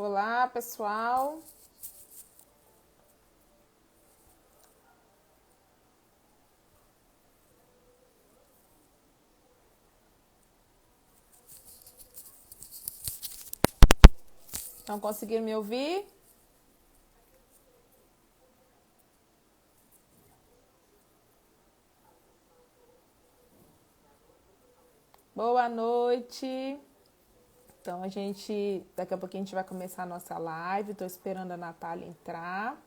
Olá, pessoal. Estão conseguindo me ouvir? Boa noite. Então, daqui a pouquinho a gente vai começar a nossa live. Estou esperando a Natália entrar.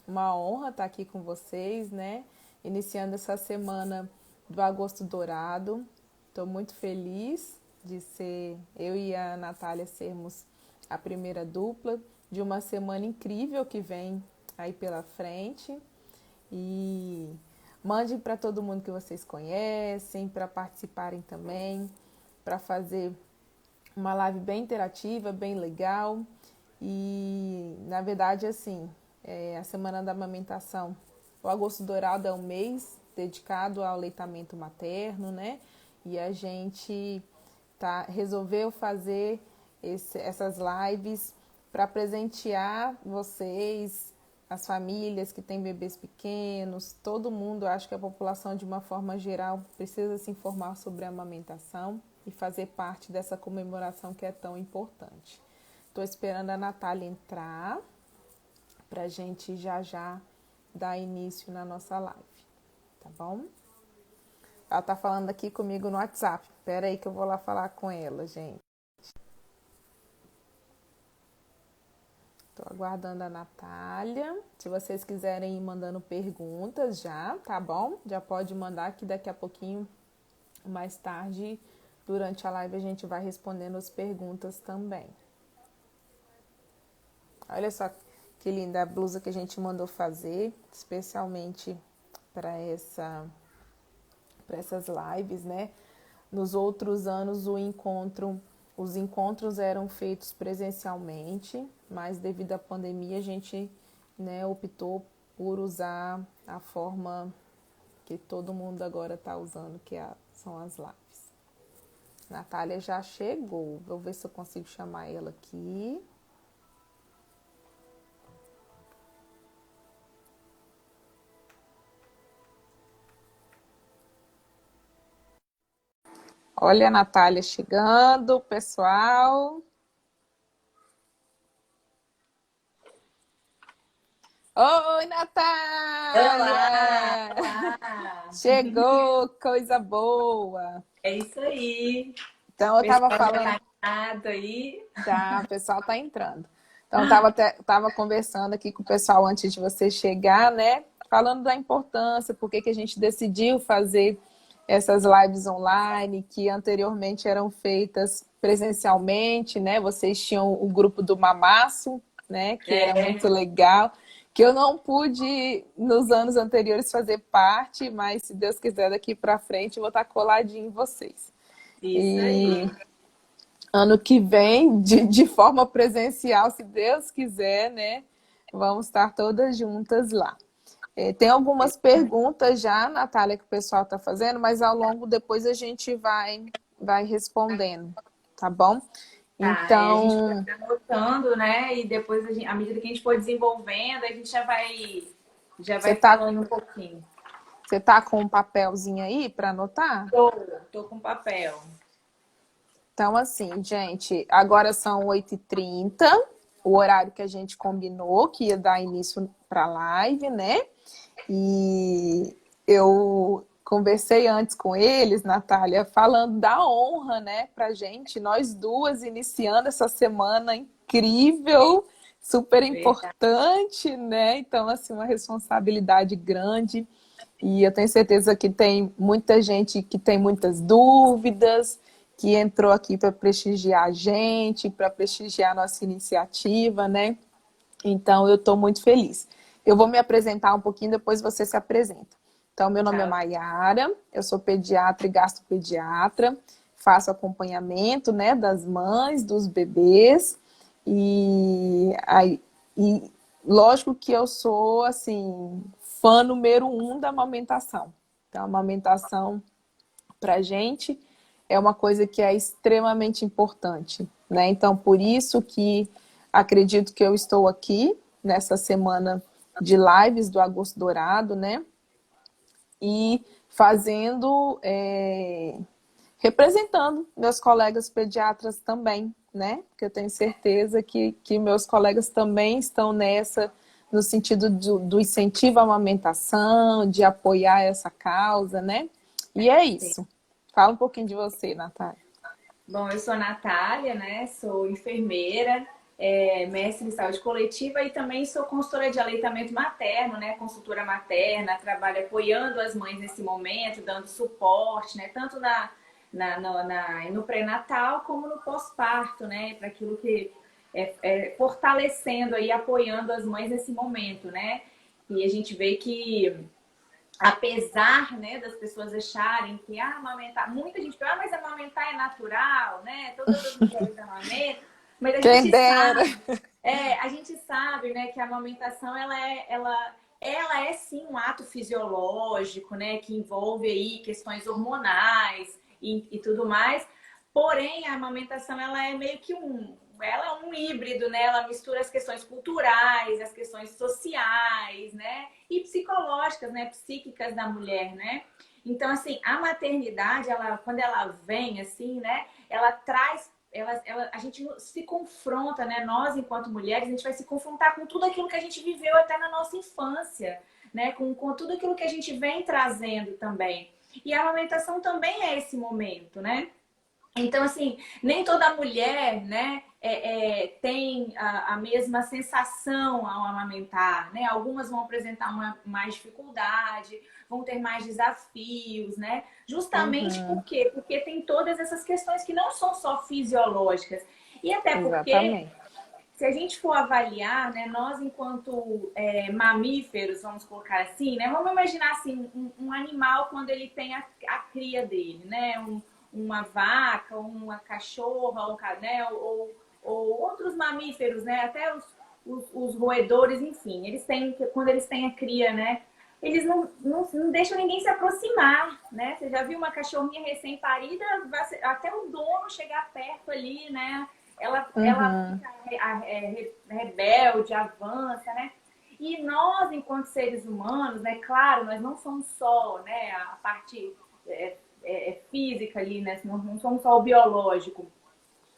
Uma honra estar aqui com vocês, né? Iniciando essa semana do Agosto Dourado. Estou muito feliz de ser eu e a Natália sermos a primeira dupla de uma semana incrível que vem aí pela frente. E mandem para todo mundo que vocês conhecem, para participarem também, para fazer uma live bem interativa, bem legal. E, na verdade, assim, a Semana da Amamentação, o Agosto Dourado é um mês dedicado ao aleitamento materno, né? E a gente resolveu fazer essas lives para presentear vocês, as famílias que têm bebês pequenos, todo mundo. Acho que a população, de uma forma geral, precisa se informar sobre a amamentação e fazer parte dessa comemoração que é tão importante. Estou esperando a Natália entrar para a gente já dar início na nossa live, tá bom? Ela tá falando aqui comigo no WhatsApp. Espera aí que eu vou lá falar com ela, gente. Estou aguardando a Natália. Se vocês quiserem ir mandando perguntas já, tá bom? Já pode mandar que daqui a pouquinho, mais tarde, durante a live, a gente vai respondendo as perguntas também. Olha só que linda a blusa que a gente mandou fazer, especialmente para essas lives, né? Nos outros anos os encontros eram feitos presencialmente, mas devido à pandemia a gente, né, optou por usar a forma que todo mundo agora está usando, são as lives. Natália já chegou, vou ver se eu consigo chamar ela aqui. Olha a Natália chegando, pessoal. Oi, Olá! Natália! Olá! Chegou, coisa boa. É isso aí. Então, O eu tava pessoal já falando, tá animado aí. tá, o pessoal tá entrando. Então, eu tava conversando aqui com o pessoal antes de você chegar, né? Falando da importância, por que que a gente decidiu fazer essas lives online, que anteriormente eram feitas presencialmente, né? Vocês tinham o grupo do Mamaço, né? Que era muito legal, que eu não pude, nos anos anteriores, fazer parte, mas se Deus quiser, daqui para frente, eu vou estar coladinho em vocês. Isso E aí. ano que vem, de forma presencial, se Deus quiser, né? Vamos estar todas juntas lá. Tem algumas perguntas já, Natália, que o pessoal está fazendo, mas ao longo depois a gente vai respondendo, tá bom? Tá, aí a gente vai Então, anotando, né? E depois, à medida que a gente for desenvolvendo, a gente já você vai tá, falando um pouquinho. você tá com um papelzinho aí para anotar? Tô, tô com papel. Então, assim, gente, agora são 8h30, o horário que a gente combinou, que ia dar início para a live, né? E eu conversei antes com eles, Natália, falando da honra, né, pra gente, nós duas iniciando essa semana incrível, super Verdade. importante, né? Então, assim, uma responsabilidade grande. E eu tenho certeza que tem muita gente que tem muitas dúvidas, que entrou aqui para prestigiar a gente, para prestigiar a nossa iniciativa, né? Então, eu estou muito feliz. Eu vou me apresentar um pouquinho, depois você se apresenta. Então, meu nome é Tá. Maiara, eu sou pediatra e gastropediatra, faço acompanhamento, né, das mães, dos bebês, e lógico que eu sou, assim, fã número 1 da amamentação. Então, a amamentação, pra gente, é uma coisa que é extremamente importante. né? Então, por isso que acredito que eu estou aqui nessa semana de lives do Agosto Dourado, né? E fazendo, representando meus colegas pediatras também, né? Porque eu tenho certeza que meus colegas também estão nessa, no sentido do incentivo à amamentação, de apoiar essa causa, né? E é Sim. isso. Fala um pouquinho de você, Natália. Bom, eu sou a Natália, né? Sou enfermeira, mestre em saúde coletiva e também sou consultora de aleitamento materno, né? Consultora materna, trabalho apoiando as mães nesse momento, dando suporte, né? Tanto no pré-natal como no pós-parto, né? Para aquilo que fortalecendo aí, apoiando as mães nesse momento, né? E a gente vê que apesar, né, das pessoas acharem que amamentar, muita gente fala, mas amamentar é natural, né? Todas as mulheres amamentam, mas Quem dera. a gente sabe, né, que a amamentação ela é sim um ato fisiológico, né, que envolve aí questões hormonais e tudo mais. Porém, a amamentação ela é meio que ela é um híbrido, né? Ela mistura as questões culturais, as questões sociais, né? E psicológicas, né? Psíquicas da mulher, né? Então, assim, a maternidade, quando ela vem, assim, né? Ela traz, a gente se confronta, né? Nós, enquanto mulheres, a gente vai se confrontar com tudo aquilo que a gente viveu até na nossa infância, né? Com tudo aquilo que a gente vem trazendo também. E a amamentação também é esse momento, né? Então, assim, nem toda mulher, né, tem a mesma sensação ao amamentar, né? Algumas vão apresentar mais dificuldade, vão ter mais desafios, né? Justamente Uhum, por quê? Porque tem todas essas questões que não são só fisiológicas. E até porque, exatamente. se a gente for avaliar, né, nós enquanto mamíferos, vamos colocar assim, né? Vamos imaginar assim, um animal quando ele tem a cria dele, né? Uma vaca, uma cachorra, né? Ou outros mamíferos, né? Até os roedores, enfim, quando eles têm a cria, né? Eles não deixam ninguém se aproximar, né? Você já viu uma cachorrinha recém-parida, até o dono chegar perto ali, né? Ela Uhum, fica rebelde, avança, né? E nós, enquanto seres humanos, né? Claro, nós não somos só, né? A parte física ali, né? Não somos só o biológico.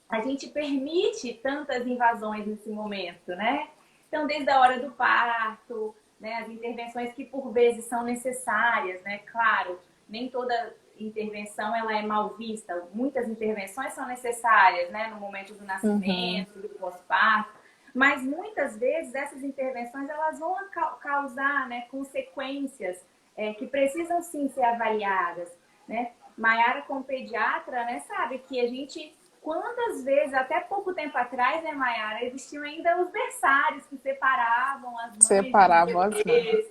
A gente permite tantas invasões nesse momento, né? Então, desde a hora do parto, né? As intervenções que por vezes são necessárias, né? Claro, nem toda intervenção ela é mal vista. Muitas intervenções são necessárias, né? No momento do uhum, nascimento, do pós-parto. Mas muitas vezes essas intervenções elas vão causar, né, consequências que precisam sim ser avaliadas, né? Maiara, como pediatra, né, sabe que a gente, quantas vezes, até pouco tempo atrás, né, Maiara, existiam ainda os berçários que separavam as mães dos separava as mães. bebês,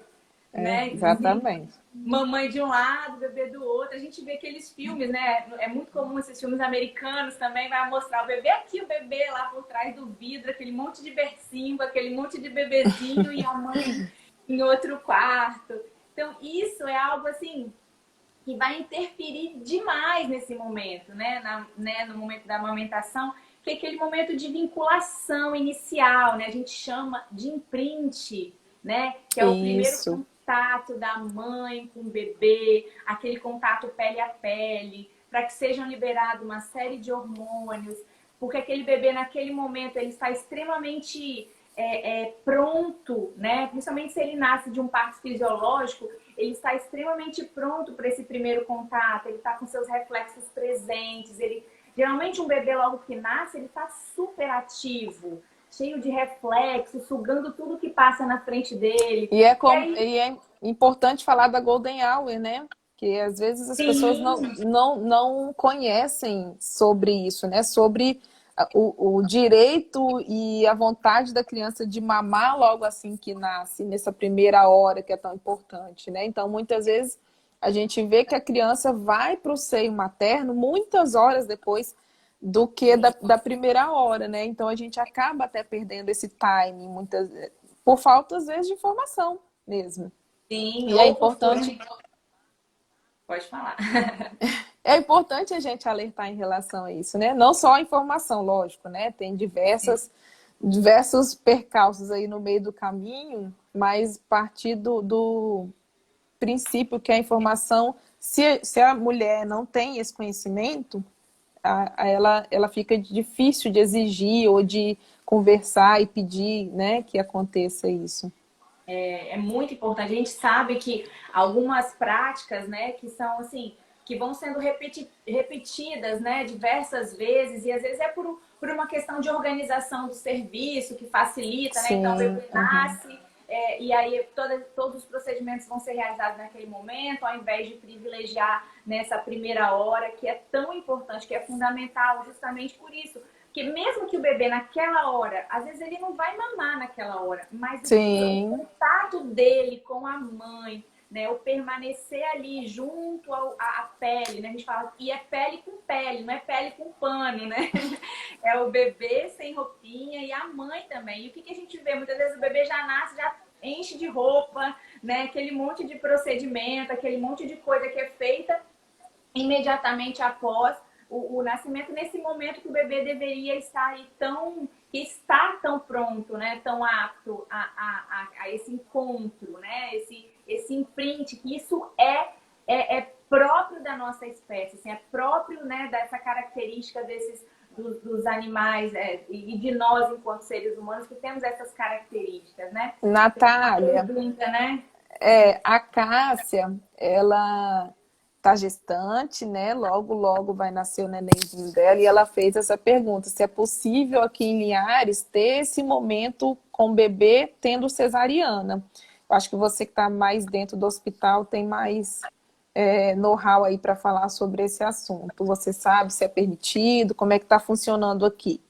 né? Dizem Exatamente. mamãe de um lado, bebê do outro. A gente vê aqueles filmes, né? É muito comum esses filmes americanos também, vai mostrar o bebê aqui, o bebê lá por trás do vidro, aquele monte de bercinho, aquele monte de bebezinho e a mãe em outro quarto. Então, isso é algo assim que vai interferir demais nesse momento, né, no momento da amamentação, que é aquele momento de vinculação inicial, né? A gente chama de imprint, né? Que é o primeiro Isso. contato da mãe com o bebê, aquele contato pele a pele, para que sejam liberados uma série de hormônios, porque aquele bebê naquele momento ele está extremamente pronto, né? Principalmente se ele nasce de um parto fisiológico, ele está extremamente pronto para esse primeiro contato, ele está com seus reflexos presentes, geralmente um bebê logo que nasce, ele está super ativo, cheio de reflexos, sugando tudo que passa na frente dele. E aí, E é importante falar da Golden Hour, né? Que às vezes as pessoas sim, não conhecem sobre isso, né? Sobre o direito e a vontade da criança de mamar logo assim que nasce, nessa primeira hora que é tão importante, né? Então, muitas vezes a gente vê que a criança vai para o seio materno muitas horas depois do que da primeira hora, né? Então a gente acaba até perdendo esse timing, por falta às vezes de informação mesmo. sim, E é ou por importante, Pode falar. É importante a gente alertar em relação a isso, né? Não só a informação, lógico, né? Tem diversos percalços aí no meio do caminho, mas partir do princípio que a informação, se a mulher não tem esse conhecimento, ela fica difícil de exigir ou de conversar e pedir, né, que aconteça isso. É muito importante. A gente sabe que algumas práticas, né, que são assim, que vão sendo repetidas, né, diversas vezes, e às vezes é por uma questão de organização do serviço que facilita, né? Então o Sim, bebê uhum. nasce, e aí todos os procedimentos vão ser realizados naquele momento, ao invés de privilegiar nessa primeira hora, que é tão importante, que é fundamental, justamente por isso. Porque mesmo que o bebê naquela hora, às vezes ele não vai mamar naquela hora, mas o Sim, contato dele com a mãe, né, o permanecer ali junto à pele, né, a gente fala, e é pele com pele, não é pele com pano, né? É o bebê sem roupinha e a mãe também. E o que a gente vê? Muitas vezes o bebê já nasce, já enche de roupa, né? Aquele monte de procedimento, aquele monte de coisa que é feita imediatamente após o nascimento, nesse momento que o bebê deveria estar aí que está tão pronto, né? Tão apto a esse encontro, né? Esse imprint, que isso é próprio da nossa espécie, assim, é próprio, né, dessa característica dos animais, e de nós enquanto seres humanos que temos essas características, né? Tem uma Natália, pergunta, né? a Cássia, ela tá gestante, né? Logo, logo vai nascer o nenenzinho dela e ela fez essa pergunta: se é possível aqui em Linhares ter esse momento com o bebê tendo cesariana. Eu acho que você que está mais dentro do hospital tem mais know-how aí para falar sobre esse assunto. Você sabe se é permitido, como é que está funcionando aqui?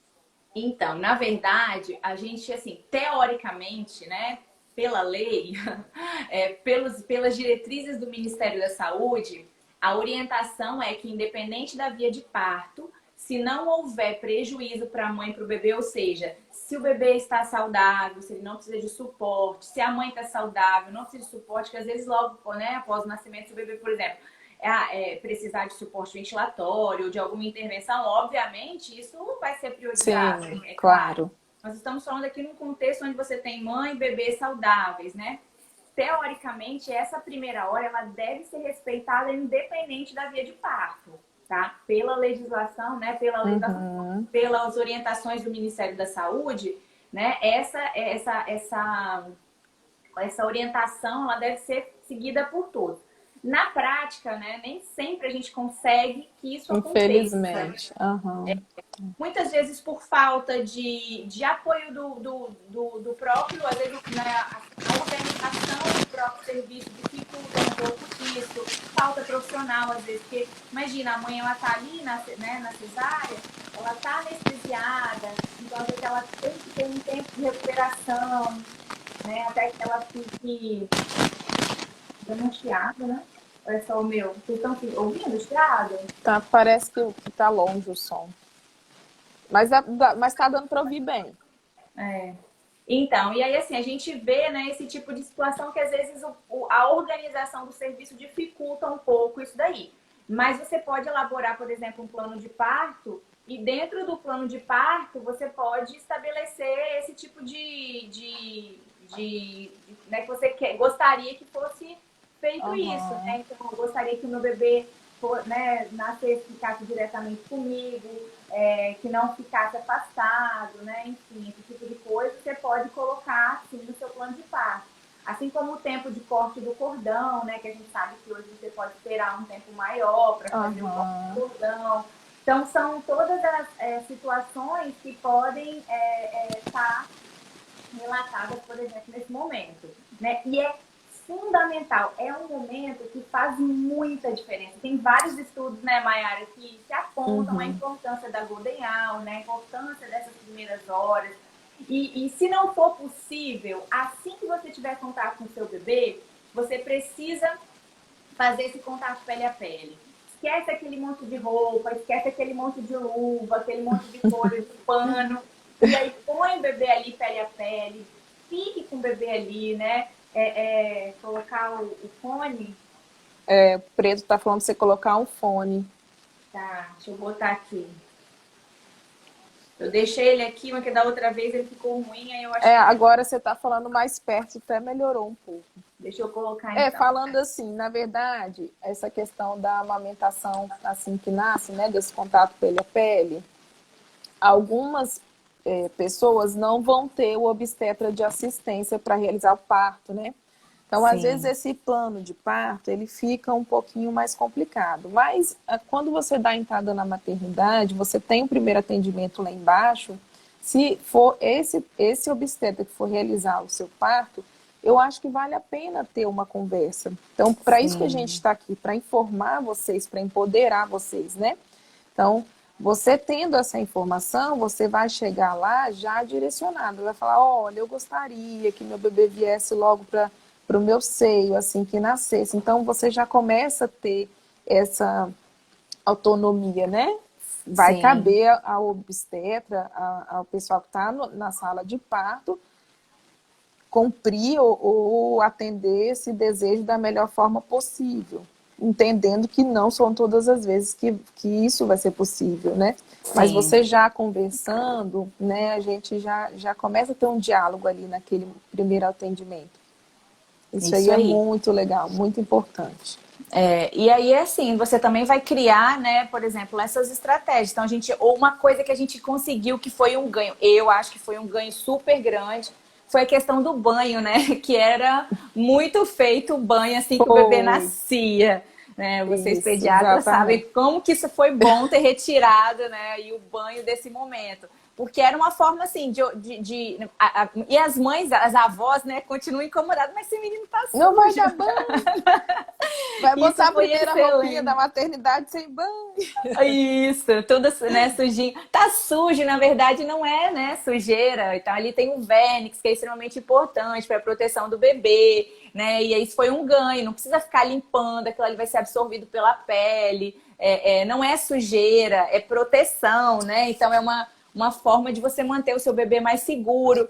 Então, na verdade, a gente, assim, teoricamente, né, pela lei, pelas diretrizes do Ministério da Saúde, a orientação é que, independente da via de parto, se não houver prejuízo para a mãe e para o bebê, ou seja, se o bebê está saudável, se ele não precisa de suporte, se a mãe está saudável, não precisa de suporte, que às vezes logo, né, após o nascimento do bebê, por exemplo, precisar de suporte ventilatório, de alguma intervenção, obviamente, isso vai ser priorizado, Sim, é claro. claro. Nós estamos falando aqui num contexto onde você tem mãe e bebê saudáveis, né? Teoricamente, essa primeira hora ela deve ser respeitada independente da via de parto, tá? Pela legislação, né? Uhum. Pelas orientações do Ministério da Saúde, né? Essa orientação ela deve ser seguida por todos. Na prática, né, nem sempre a gente consegue que isso aconteça. Infelizmente. Uhum. Muitas vezes por falta de apoio do próprio, às vezes, né, a organização do próprio serviço dificulta um pouco disso, falta profissional, às vezes, porque imagina, a mãe ela tá ali na cesárea, ela tá anestesiada, então às vezes ela tem que ter um tempo de recuperação, né, até que ela fique dando um chiado, né? Olha só o meu. Vocês estão ouvindo o chiado? Tá, parece que tá longe o som. Mas tá dando para ouvir bem. É. Então, e aí assim, a gente vê, né, esse tipo de situação que às vezes a organização do serviço dificulta um pouco isso daí. Mas você pode elaborar, por exemplo, um plano de parto e dentro do plano de parto você pode estabelecer esse tipo né, que você gostaria que fosse feito isso, Uhum. né? Então, eu gostaria que o meu bebê, né, nascesse, ficasse diretamente comigo, que não ficasse afastado, né? Enfim, esse tipo de coisa você pode colocar assim no seu plano de parto. Assim como o tempo de corte do cordão, né? Que a gente sabe que hoje você pode esperar um tempo maior para fazer o corte do Uhum. cordão. Então, são todas as situações que podem estar relatadas, por exemplo, nesse momento. Né? E é fundamental, é um momento que faz muita diferença. Tem vários estudos, né, Mayara, que apontam a Uhum. importância da Golden Hour, né, a importância dessas primeiras horas. E se não for possível, assim que você tiver contato com o seu bebê, você precisa fazer esse contato pele a pele. Esquece aquele monte de roupa, esquece aquele monte de luva, aquele monte de coisa, de pano. E aí põe o bebê ali pele a pele, fique com o bebê ali, né? Colocar o fone. O Preto tá falando pra você colocar um fone. Tá, deixa eu botar aqui. Eu deixei ele aqui, mas que da outra vez ele ficou ruim, aí eu acho que... Agora você tá falando mais perto, até melhorou um pouco. Deixa eu colocar então. Falando assim, na verdade, essa questão da amamentação assim que nasce, né, desse contato pele a pele, algumas pessoas não vão ter o obstetra de assistência para realizar o parto, né? Então, às vezes, esse plano de parto, ele fica um pouquinho mais complicado. Mas, quando você dá entrada na maternidade, você tem o primeiro atendimento lá embaixo, se for esse obstetra que for realizar o seu parto, eu acho que vale a pena ter uma conversa. Então, para isso que a gente está aqui, para informar vocês, para empoderar vocês, né? Então, você tendo essa informação, você vai chegar lá já direcionado. Vai falar, olha, eu gostaria que meu bebê viesse logo para o meu seio, assim que nascesse. Então, você já começa a ter essa autonomia, né? Vai caber ao obstetra, ao pessoal que está na sala de parto, cumprir ou atender esse desejo da melhor forma possível, entendendo que não são todas as vezes que isso vai ser possível, né? Mas você já conversando, né, a gente já começa a ter um diálogo ali naquele primeiro atendimento. Isso aí é muito legal, muito importante. E aí, assim, você também vai criar, né, por exemplo, essas estratégias. Então, uma coisa que a gente conseguiu que foi um ganho, eu acho que foi um ganho super grande, foi a questão do banho, né? Que era muito feito o banho assim que o bebê nascia. Né? Vocês pediatras sabem como que isso foi bom ter retirado, né, e o banho desse momento. Porque era uma forma assim e as mães, as avós, né, continuam incomodadas, mas esse menino tá sujo. Não vai dar banho. Vai botar a primeira roupinha da maternidade sem banho. Isso, tudo, né, sujinho. Tá sujo, na verdade não é, né, sujeira. Então ali tem um vernix, que é extremamente importante para a proteção do bebê, né? E aí isso foi um ganho, não precisa ficar limpando, aquilo ali vai ser absorvido pela pele. Não é sujeira, é proteção, né? Então é uma forma de você manter o seu bebê mais seguro.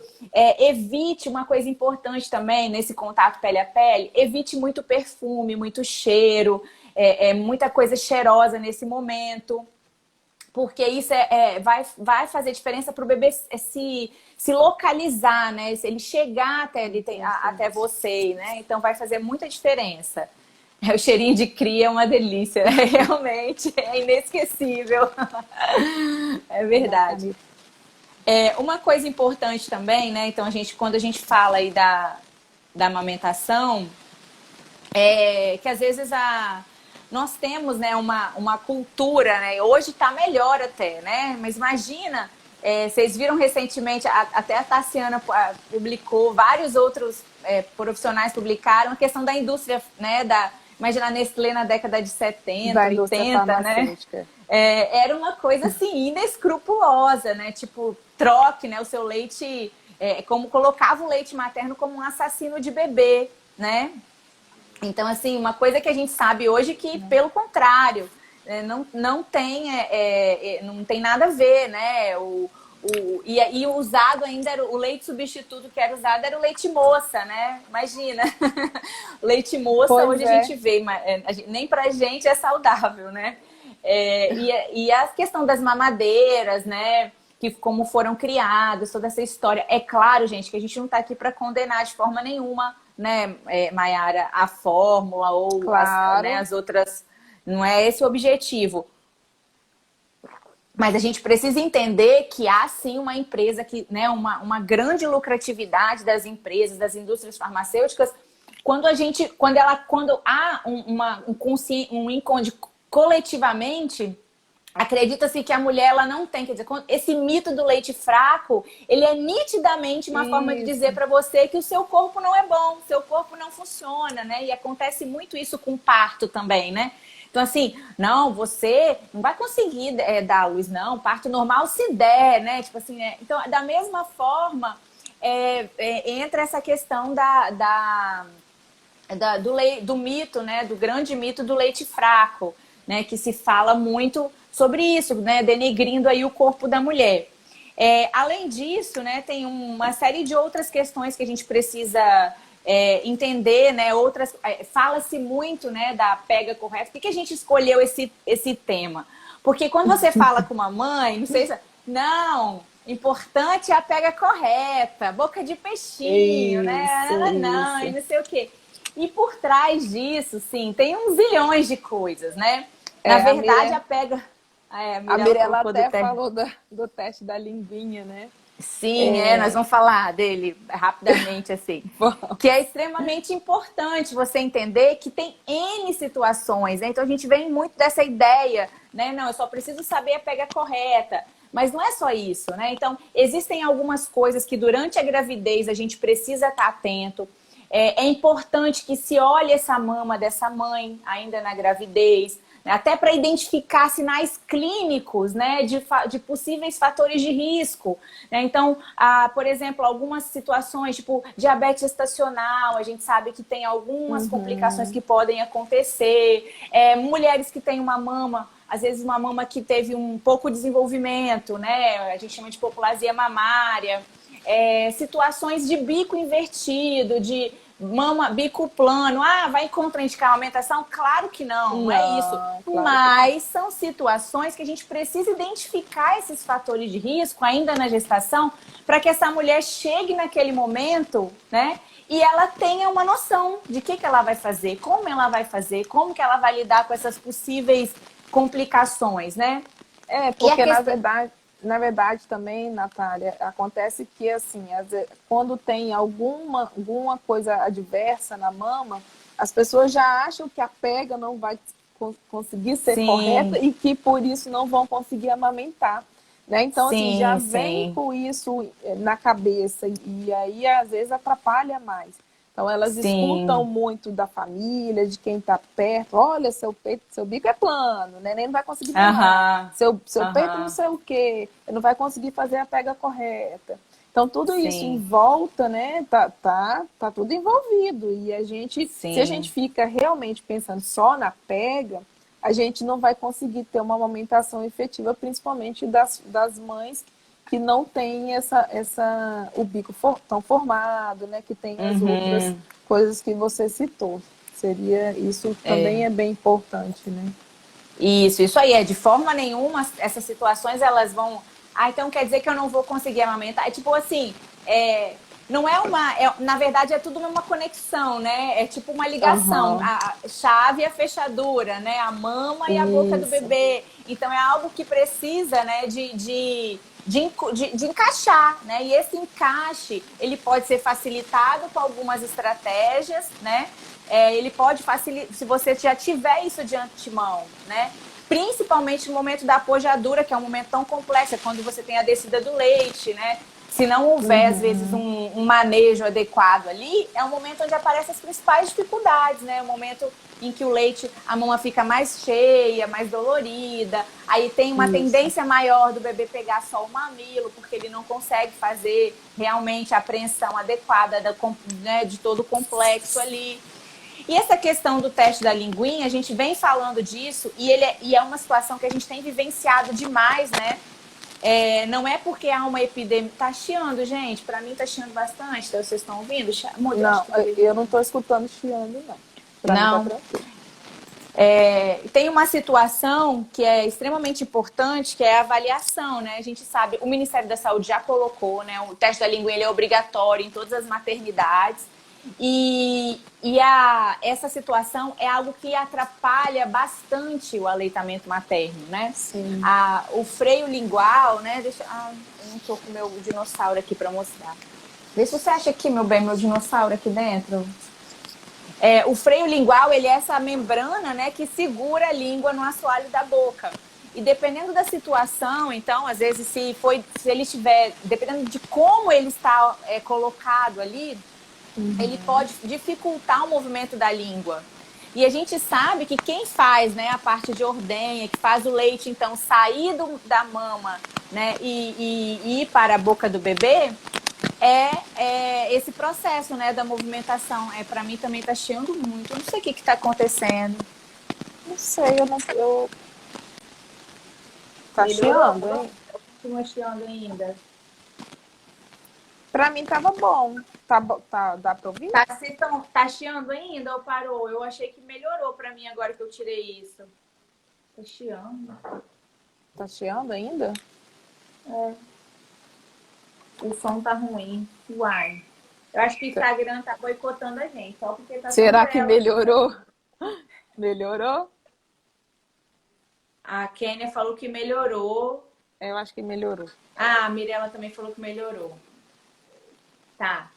Evite uma coisa importante também nesse contato pele a pele, evite muito perfume, muito cheiro, muita coisa cheirosa nesse momento, porque isso vai fazer diferença para o bebê se localizar, né? Ele chegar até você, né? Então vai fazer muita diferença. O cheirinho de cria é uma delícia, realmente, é inesquecível. É verdade. Uma coisa importante também, né? Então, quando a gente fala aí da amamentação, que às vezes nós temos, né, uma cultura, né? Hoje está melhor até, né? Mas imagina, vocês viram recentemente, até a Tassiana publicou, vários outros profissionais publicaram a questão da indústria, né? Imagina a Nestlé na década de 70, 80, né? Era uma coisa assim, inescrupulosa, né? Tipo, troque, né, o seu leite, como colocava o leite materno como um assassino de bebê, né? Então, assim, uma coisa que a gente sabe hoje que, pelo contrário, não tem nada a ver, né? E o usado ainda era o leite substituto que era usado era o leite moça, né? Imagina, leite moça hoje a gente vê, mas nem pra gente é saudável, né? E a questão das mamadeiras, né? Que como foram criadas, toda essa história. É claro, gente, que a gente não tá aqui para condenar de forma nenhuma, né, Mayara, a fórmula ou as outras. Não é esse o objetivo. Mas a gente precisa entender que há sim uma empresa que, né, uma grande lucratividade das empresas, das indústrias farmacêuticas, quando há um incômodo coletivamente, acredita-se que a mulher ela não tem, quer dizer, esse mito do leite fraco, ele é nitidamente uma forma de dizer para você que o seu corpo não é bom, o seu corpo não funciona, né? E acontece muito isso com parto também, né? Então, assim, não, você não vai conseguir dar à luz, não. Parto normal se der, né? Tipo assim, então, da mesma forma, entra essa questão do mito, né? Do grande mito do leite fraco, né? Que se fala muito sobre isso, né? Denegrindo aí o corpo da mulher. Além disso, né? Tem uma série de outras questões que a gente precisa entender, né, outras... Fala-se muito, né, da pega correta. Por que a gente escolheu esse tema? Porque quando você fala com uma mãe, não sei se... Não, importante é a pega correta, boca de peixinho, Isso, né? Não, e isso. não sei o quê. E por trás disso, sim, tem uns zilhões de coisas, né? Na A verdade, a pega... a a Mirella Mirella colocou do até teste. falou do teste da linguinha, né? Sim, nós vamos falar dele rapidamente, assim. Bom, Que é extremamente importante você entender que tem N situações, né? Então a gente vem muito dessa ideia, né? Não, eu só preciso saber a pega correta. Mas não é só isso, né? Então, existem algumas coisas que durante a gravidez a gente precisa estar atento. É importante que se olhe essa mama dessa mãe ainda na gravidez, né? Até para identificar sinais clínicos, né? De possíveis fatores de risco, né? Então, por exemplo, algumas situações, tipo diabetes gestacional, a gente sabe que tem algumas complicações que podem acontecer. Mulheres que têm uma mama, às vezes uma mama que teve um pouco de desenvolvimento, né? A gente chama de hipoplasia mamária. Situações de bico invertido, de mama, bico plano. Vai contraindicar a amamentação? Claro que não é isso. não, claro que não. Mas são situações que a gente precisa identificar esses fatores de risco ainda na gestação para que essa mulher chegue naquele momento, né? E ela tenha uma noção de que ela vai fazer, como ela vai fazer, como que ela vai lidar com essas possíveis complicações, né? E a Porque questão... na verdade também, Natália, acontece que assim, quando tem alguma coisa adversa na mama, as pessoas já acham que a pega não vai conseguir ser correta Sim, e que por isso não vão conseguir amamentar. Né? Então, assim, já sim, vem sim, com isso na cabeça e aí às vezes atrapalha mais. Então, elas escutam sim. muito da família, de quem está perto. Olha, seu peito, seu bico é plano, né? Nem vai conseguir mamar. Aham, Seu peito não aham, sei o quê, não vai conseguir fazer a pega correta. Então, tudo isso em sim, volta, né? Tá tudo envolvido. E se a gente sim. fica realmente pensando só na pega, a gente não vai conseguir ter uma amamentação efetiva, principalmente das mães que não têm o bico tão formado, né? Que tem as outras Uhum. coisas que você citou. Isso também é bem importante, né? Isso aí. De forma nenhuma, essas situações elas vão. Então quer dizer que eu não vou conseguir amamentar. É tipo assim, não é uma. Na verdade, é tudo uma conexão, né? É tipo uma ligação. Aham, A chave e a fechadura, né? A mama e a boca do isso. bebê. Então é algo que precisa, né, de encaixar, né? E esse encaixe, ele pode ser facilitado com algumas estratégias, né? Ele pode facilitar, se você já tiver isso de antemão, né? Principalmente no momento da pojadura, que é um momento tão complexo, é quando você tem a descida do leite, né? Se não houver, às vezes, um manejo adequado ali, é um momento onde aparecem as principais dificuldades, né? É um momento em que o leite, a mama fica mais cheia, mais dolorida, aí tem uma Isso. tendência maior do bebê pegar só o mamilo, porque ele não consegue fazer realmente a apreensão adequada né, de todo o complexo ali. E essa questão do teste da linguinha, a gente vem falando disso e é uma situação que a gente tem vivenciado demais, né? Não é porque há uma epidemia. Tá chiando, gente. Para mim tá chiando bastante. Então, vocês estão ouvindo? Amor, eu acho Não, que talvez eu não. não estou escutando chiando, não. Para mim tá Não. tranquilo. Tem uma situação que é extremamente importante, que é a avaliação, né? A gente sabe, o Ministério da Saúde já colocou, né? O teste da língua ele é obrigatório em todas as maternidades. Essa situação é algo que atrapalha bastante o aleitamento materno, né? Sim. O freio lingual, né? Eu não tô com o meu dinossauro aqui para mostrar. Vê se você acha aqui, meu bem, meu dinossauro aqui dentro. O freio lingual, ele é essa membrana, né, que segura a língua no assoalho da boca. E dependendo da situação, então, às vezes, se ele estiver, dependendo de como ele está colocado ali, ele pode dificultar o movimento da língua. E a gente sabe que quem faz, né, a parte de ordenha, que faz o leite, então, sair da mama, né, e ir para a boca do bebê, esse processo, né, da movimentação. Para mim também está chiando muito. Eu não sei o que está acontecendo. Não sei, eu não. Tá Melhorou? chiando, hein? Continua chiando ainda. Pra mim tava bom. Dá pra ouvir? Tá chiando ainda ou parou? Eu achei que melhorou pra mim agora que eu tirei isso. Tá chiando. Tá chiando ainda? É. O som tá ruim. Uai. Eu acho que o Instagram tá boicotando a gente, só porque tá tão Será que bela. melhorou? Melhorou? A Kênia falou que melhorou. Eu acho que melhorou. Ah, a Mirella também falou que melhorou. Tá.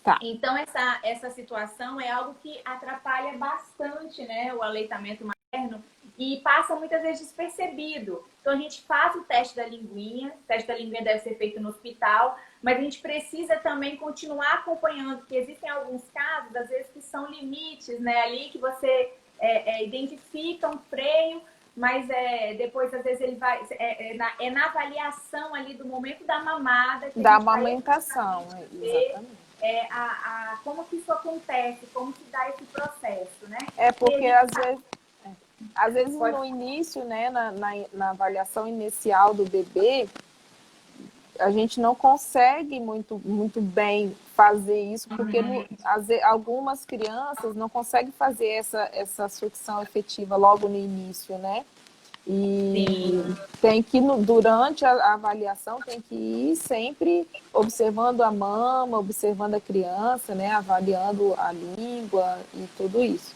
Tá. Então, essa situação é algo que atrapalha bastante, né, o aleitamento materno e passa muitas vezes despercebido. Então, a gente faz o teste da linguinha, o teste da linguinha deve ser feito no hospital, mas a gente precisa também continuar acompanhando, porque existem alguns casos, às vezes, que são limites, né, ali que você identifica um freio, mas depois, às vezes, ele vai. Na avaliação ali do momento da mamada que Da a gente vai amamentação, ver exatamente. como que isso acontece, como que dá esse processo, né? É porque às vezes Pode... no início, né, na avaliação inicial do bebê, a gente não consegue muito bem fazer isso, porque algumas crianças não conseguem fazer essa sucção efetiva logo no início, né? E tem que, durante a avaliação, tem que ir sempre observando a mama, observando a criança, né? Avaliando a língua e tudo isso.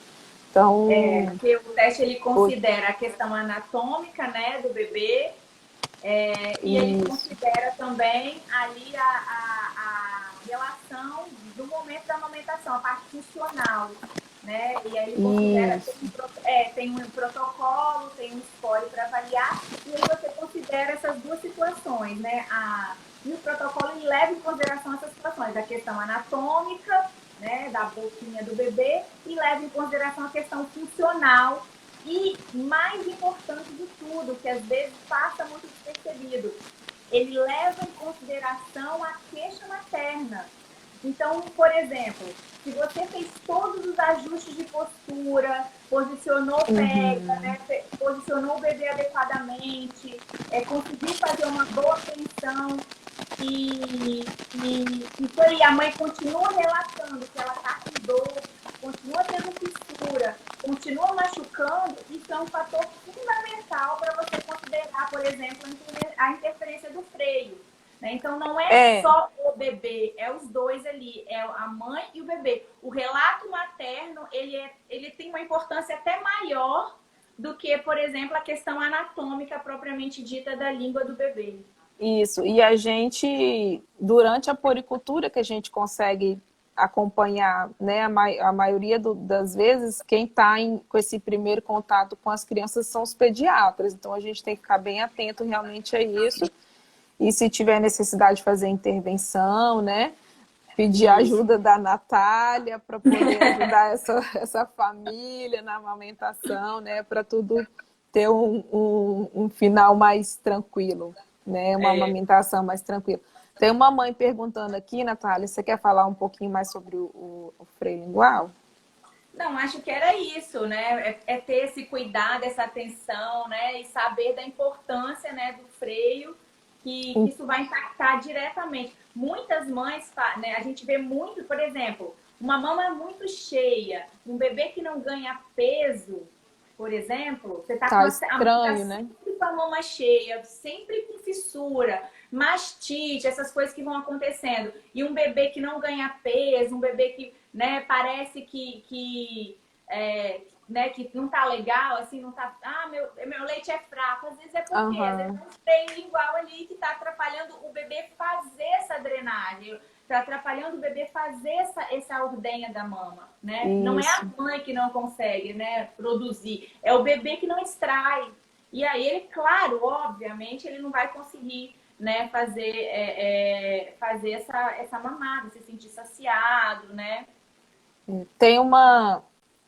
Então, porque o teste ele considera a questão anatômica, né, do bebê, e ele considera também ali a relação do momento da amamentação, a parte funcional, né? E aí ele considera tem um protocolo, tem um score para avaliar, e aí você considera essas duas situações, né? E o protocolo ele leva em consideração essas situações, a questão anatômica, né, da boquinha do bebê, e leva em consideração a questão funcional. E mais importante de tudo, que às vezes passa muito despercebido, ele leva em consideração a queixa materna. Então, por exemplo, se você fez todos os ajustes de postura, posicionou pega, né, posicionou o bebê adequadamente, conseguiu fazer uma boa tensão e a mãe continua relatando que ela está com dor, continua tendo fissura, continua machucando, isso é um fator fundamental para você considerar, por exemplo, a interferência do freio. Né? Então, não é só o bebê, é os dois ali, é a mãe e o bebê. O relato materno, ele tem uma importância até maior do que, por exemplo, a questão anatômica propriamente dita da língua do bebê. Isso, e a gente, durante a puericultura que a gente consegue acompanhar, né, a maioria das vezes, quem está com esse primeiro contato com as crianças são os pediatras, então a gente tem que ficar bem atento realmente a isso, e se tiver necessidade de fazer intervenção, né, pedir ajuda da Natália para poder ajudar essa família na amamentação, né, para tudo ter um final mais tranquilo, né, uma amamentação mais tranquila. Tem uma mãe perguntando aqui, Natália, você quer falar um pouquinho mais sobre o freio lingual? Não, acho que era isso, né? Ter esse cuidado, essa atenção, né? E saber da importância, né, do freio, que isso vai impactar diretamente. Muitas mães, né, a gente vê muito, por exemplo, uma mama muito cheia, um bebê que não ganha peso, por exemplo, você tá estranho, né? Sempre com a mama cheia, sempre com fissura, mastite, essas coisas que vão acontecendo. E um bebê que não ganha peso, um bebê que, né, parece né, que não tá legal, assim, não tá. Ah, meu leite é fraco. Às vezes é porque às vezes é um freio igual ali que tá atrapalhando o bebê fazer essa drenagem. Tá atrapalhando o bebê fazer essa ordenha da mama, né? Isso. Não é a mãe que não consegue, né, produzir, é o bebê que não extrai. E aí ele, claro, obviamente, ele não vai conseguir, né, fazer essa mamada, se sentir saciado, né?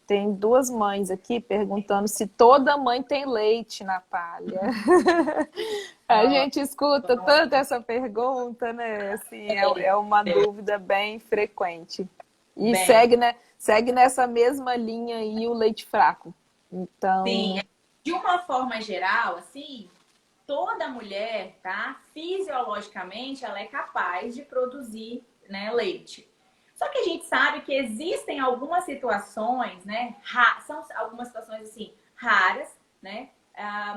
Tem duas mães aqui perguntando se toda mãe tem leite, Natália. A gente escuta tanto essa pergunta, né? Assim, é uma dúvida bem frequente. E segue nessa mesma linha aí o leite fraco. Então... Sim, de uma forma geral, assim, toda mulher, tá? Fisiologicamente, ela é capaz de produzir, né, leite. Só que a gente sabe que existem algumas situações, né? São algumas situações assim raras, né?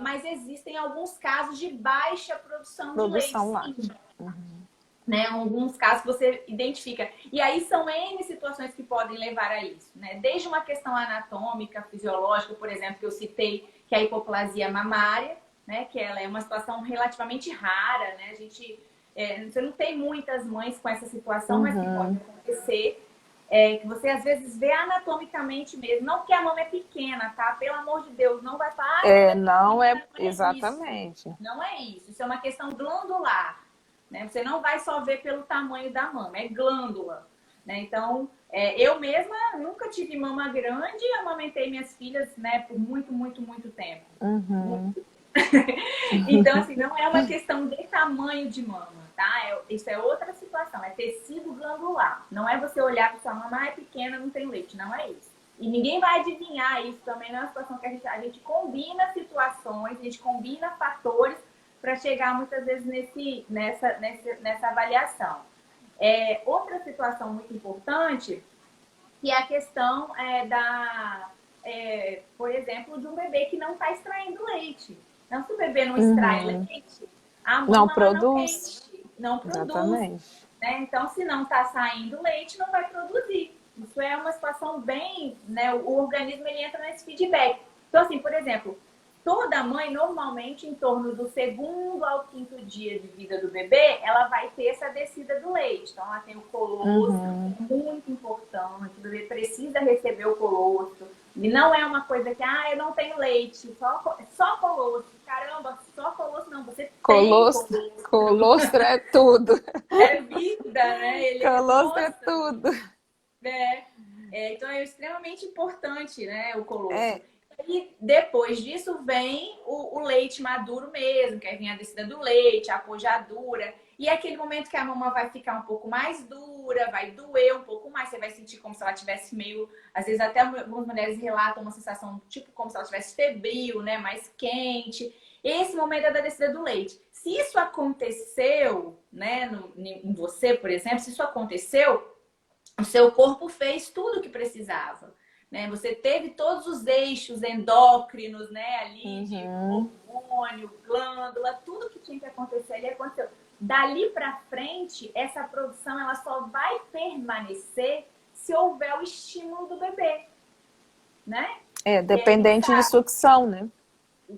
Mas existem alguns casos de baixa produção de leite, Produção sim. láctea. Uhum. Né? Alguns casos que você identifica. E aí são N situações que podem levar a isso, né? Desde uma questão anatômica, fisiológica, por exemplo, que eu citei, que é a hipoplasia mamária, né? Que ela é uma situação relativamente rara, né? Você não tem muitas mães com essa situação, mas que pode acontecer. Que você às vezes vê anatomicamente mesmo. Não que a mama é pequena, tá? Pelo amor de Deus, não vai falar. Não é Não é exatamente. isso. Não é isso. Isso é uma questão glandular. Né? Você não vai só ver pelo tamanho da mama, é glândula. Né? Então, eu mesma nunca tive mama grande e amamentei minhas filhas, né, por muito, muito, muito tempo. Uhum. Então, assim, não é uma questão de tamanho de mama, tá? Isso é outra situação, é tecido glandular. Não é você olhar para sua mama, é pequena, não tem leite, não é isso. E ninguém vai adivinhar isso também, não é uma situação que a gente combina situações, a gente combina fatores para chegar muitas vezes nessa avaliação. Outra situação muito importante, que é a questão por exemplo, de um bebê que não está extraindo leite. Então, se o bebê não extrai leite, a mama Não não produz. rende, não produz. Exatamente. Né? Então, se não está saindo leite, não vai produzir. Isso é uma situação bem, né? O organismo ele entra nesse feedback. Então, assim, por exemplo, toda mãe, normalmente, em torno do 2º ao 5º dia de vida do bebê, ela vai ter essa descida do leite. Então, ela tem o colostro, muito importante. O bebê precisa receber o colostro. E não é uma coisa que, eu não tenho leite, só colostro. Caramba, só colostro não, você tem colostro. Colostro é tudo. É vida, né? Colostro é tudo. Então é extremamente importante, né, o colostro. É. E depois disso vem o leite maduro mesmo, que aí vem a descida do leite, a pojadura. E é aquele momento que a mama vai ficar um pouco mais dura, vai doer um pouco mais, você vai sentir como se ela tivesse meio... Às vezes até algumas mulheres relatam uma sensação tipo como se ela tivesse febril, né, mais quente. Esse momento é da descida do leite. Se isso aconteceu, né, em você, por exemplo, se isso aconteceu, o seu corpo fez tudo o que precisava. Né? Você teve todos os eixos endócrinos, né, ali, de hormônio, glândula, tudo que tinha que acontecer ali aconteceu. Dali para frente, essa produção ela só vai permanecer se houver o estímulo do bebê, né? Dependente de sucção, né?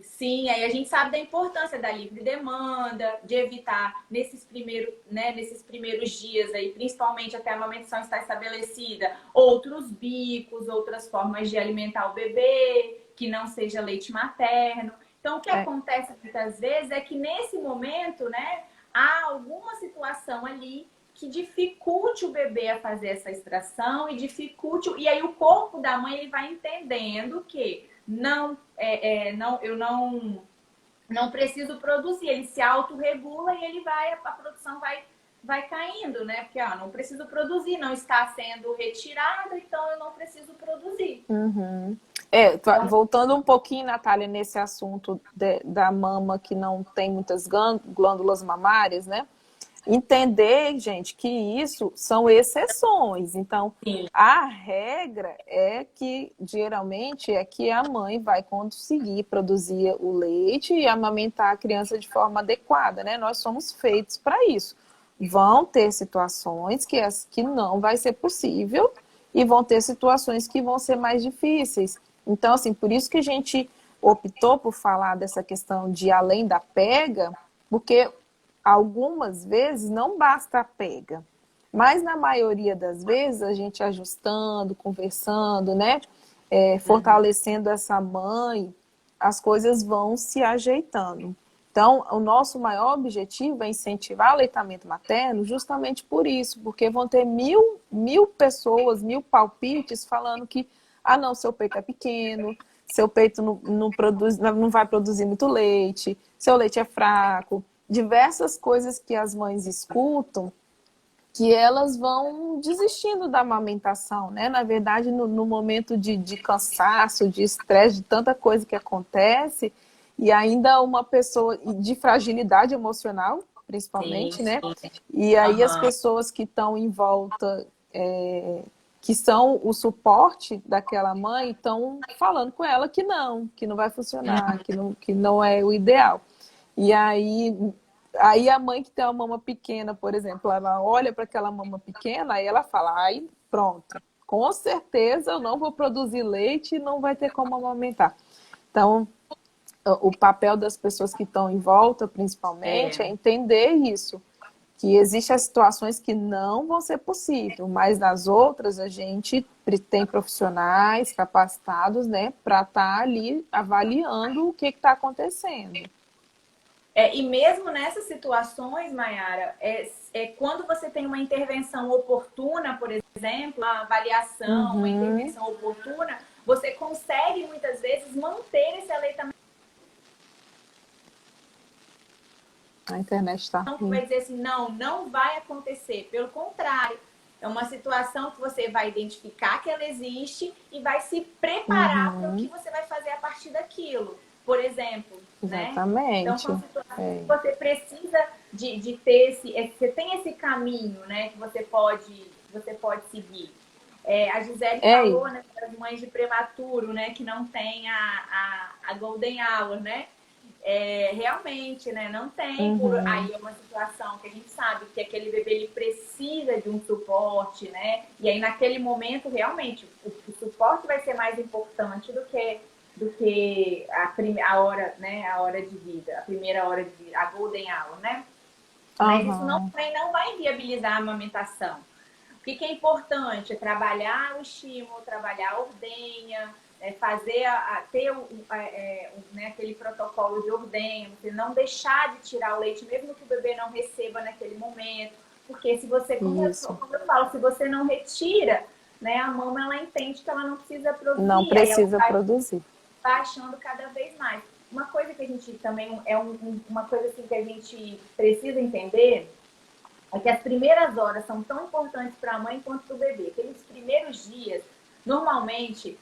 Sim, aí a gente sabe da importância da livre demanda, de evitar nesses primeiros dias aí, principalmente até a amamentação estar estabelecida, outros bicos, outras formas de alimentar o bebê, que não seja leite materno. Então, o que acontece muitas vezes é que nesse momento, né, há alguma situação ali que dificulte o bebê a fazer essa extração e aí o corpo da mãe ele vai entendendo que eu não preciso produzir, ele se autorregula e a produção vai caindo, né? Porque não preciso produzir, não está sendo retirado, então eu não preciso produzir. Então, voltando um pouquinho, Natália, nesse assunto da mama que não tem muitas glândulas mamárias, né? Entender, gente, que isso são exceções. Então, a regra é que, geralmente, é que a mãe vai conseguir produzir o leite e amamentar a criança de forma adequada, né? Nós somos feitos para isso. Vão ter situações que não vai ser possível e vão ter situações que vão ser mais difíceis. Então, assim, por isso que a gente optou por falar dessa questão de além da pega, porque algumas vezes não basta a pega, mas na maioria das vezes a gente ajustando, conversando, né, fortalecendo essa mãe, as coisas vão se ajeitando. Então, o nosso maior objetivo é incentivar o aleitamento materno justamente por isso, porque vão ter mil pessoas, 1000 palpites falando que, não, seu peito é pequeno, seu peito não vai produzir muito leite, seu leite é fraco, diversas coisas que as mães escutam que elas vão desistindo da amamentação, né? Na verdade, no momento de cansaço, de estresse, de tanta coisa que acontece, e ainda uma pessoa de fragilidade emocional, Sim, principalmente, né? sim. E aí as Aham. pessoas que estão em volta, que são o suporte daquela mãe, estão falando com ela que não vai funcionar, que não é o ideal. E aí a mãe que tem uma mama pequena, por exemplo, ela olha para aquela mama pequena, aí ela fala, ai, pronto, com certeza eu não vou produzir leite e não vai ter como amamentar. Então, o papel das pessoas que estão em volta, principalmente, é É. entender isso, que existem as situações que não vão ser possíveis, mas nas outras a gente tem profissionais capacitados, né, para estar ali avaliando o que está acontecendo. E mesmo nessas situações, Mayara, quando você tem uma intervenção oportuna, por exemplo, uma avaliação, uma Uhum. intervenção oportuna, você consegue muitas vezes manter esse aleitamento. A internet está Que vai ruim. dizer assim, não, não vai acontecer. Pelo contrário, é uma situação que você vai identificar que ela existe e vai se preparar para o que Uhum. você vai fazer a partir daquilo. Por exemplo, né? Então, Exatamente. são situações que É. você precisa de ter você tem esse caminho, né, que você pode seguir. A Gisele É. falou, né, das mães de prematuro, né, que não tem a Golden Hour, né? Realmente, né? Não tem Uhum. aí uma situação que a gente sabe que aquele bebê ele precisa de um suporte, né? E aí naquele momento realmente o suporte vai ser mais importante do que a hora, né? A hora de vida, a primeira hora de vida, a golden hour, né? Mas isso Aham. também não vai inviabilizar a amamentação. O que é importante? É trabalhar o estímulo, trabalhar a ordenha, fazer ter né, aquele protocolo de ordenha, você não deixar de tirar o leite, mesmo que o bebê não receba naquele momento. Porque se você, Isso. como eu falo, se você não retira, né, a mama ela entende que ela não precisa Não produzir, aí ela precisa vai produzir. baixando cada vez mais. Uma coisa que a gente também uma coisa assim que a gente precisa entender é que as primeiras horas são tão importantes para a mãe quanto para o bebê. Aqueles primeiros dias, normalmente,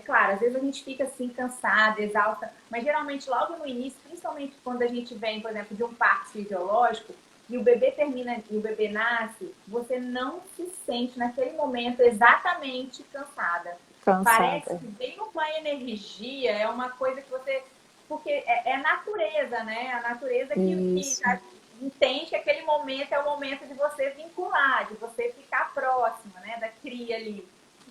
claro, às vezes a gente fica assim cansada, exausta, mas geralmente logo no início, principalmente quando a gente vem, por exemplo, de um parto fisiológico, e o bebê termina e o bebê nasce, você não se sente naquele momento exatamente cansada. Parece Cansada. que vem uma energia, é uma coisa que você. Porque é natureza, né? A natureza que Isso. entende que aquele momento é o momento de você vincular, de você ficar próxima, né? Da cria ali.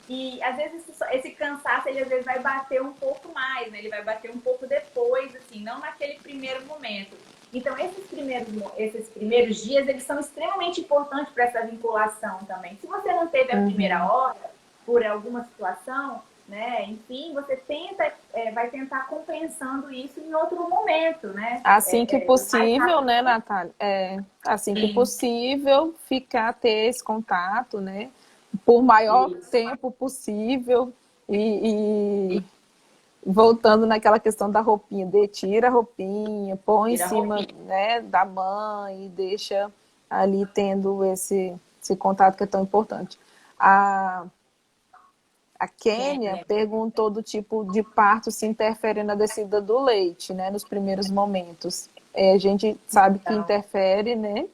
E às vezes esse cansaço, ele às vezes vai bater um pouco mais, né? Ele vai bater um pouco depois, assim, não naquele primeiro momento. Então, esses primeiros dias, eles são extremamente importantes para essa vinculação também. Se você não teve a primeira Uhum. hora, por alguma situação, né? Enfim, você vai tentar compensando isso em outro momento, né? Assim que O mais possível, rápido né, possível. Natália? Assim que possível, ter esse contato, né? Por maior Isso. tempo possível. E voltando naquela questão da roupinha, tira a roupinha, põe em Tira a cima, roupinha. né, da mãe e deixa ali tendo esse contato que é tão importante. A, a Kênia É, perguntou do tipo de parto se interfere na descida do leite, né, nos primeiros momentos. A gente sabe que então, interfere, né?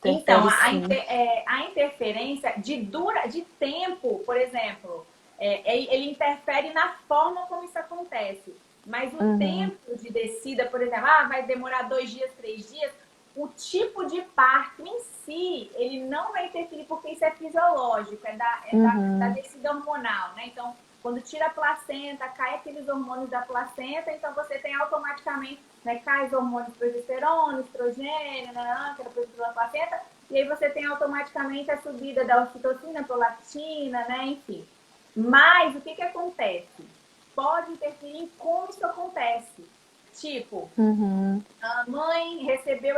Então, Interfere sim. a interferência de tempo, por exemplo, ele interfere na forma como isso acontece. Mas o Uhum, tempo de descida, por exemplo, vai demorar 2 dias, 3 dias, o tipo de parto em si, ele não vai interferir, porque isso é fisiológico, é da uhum, descida hormonal, né? Então, quando tira a placenta, cai aqueles hormônios da placenta, então você tem automaticamente, né, cai os hormônios de progesterona, estrogênio, que era produzido pela placenta, e aí você tem automaticamente a subida da ocitocina, prolactina, né, enfim. Mas o que acontece? Pode interferir em como isso acontece. Tipo, uhum, a mãe recebeu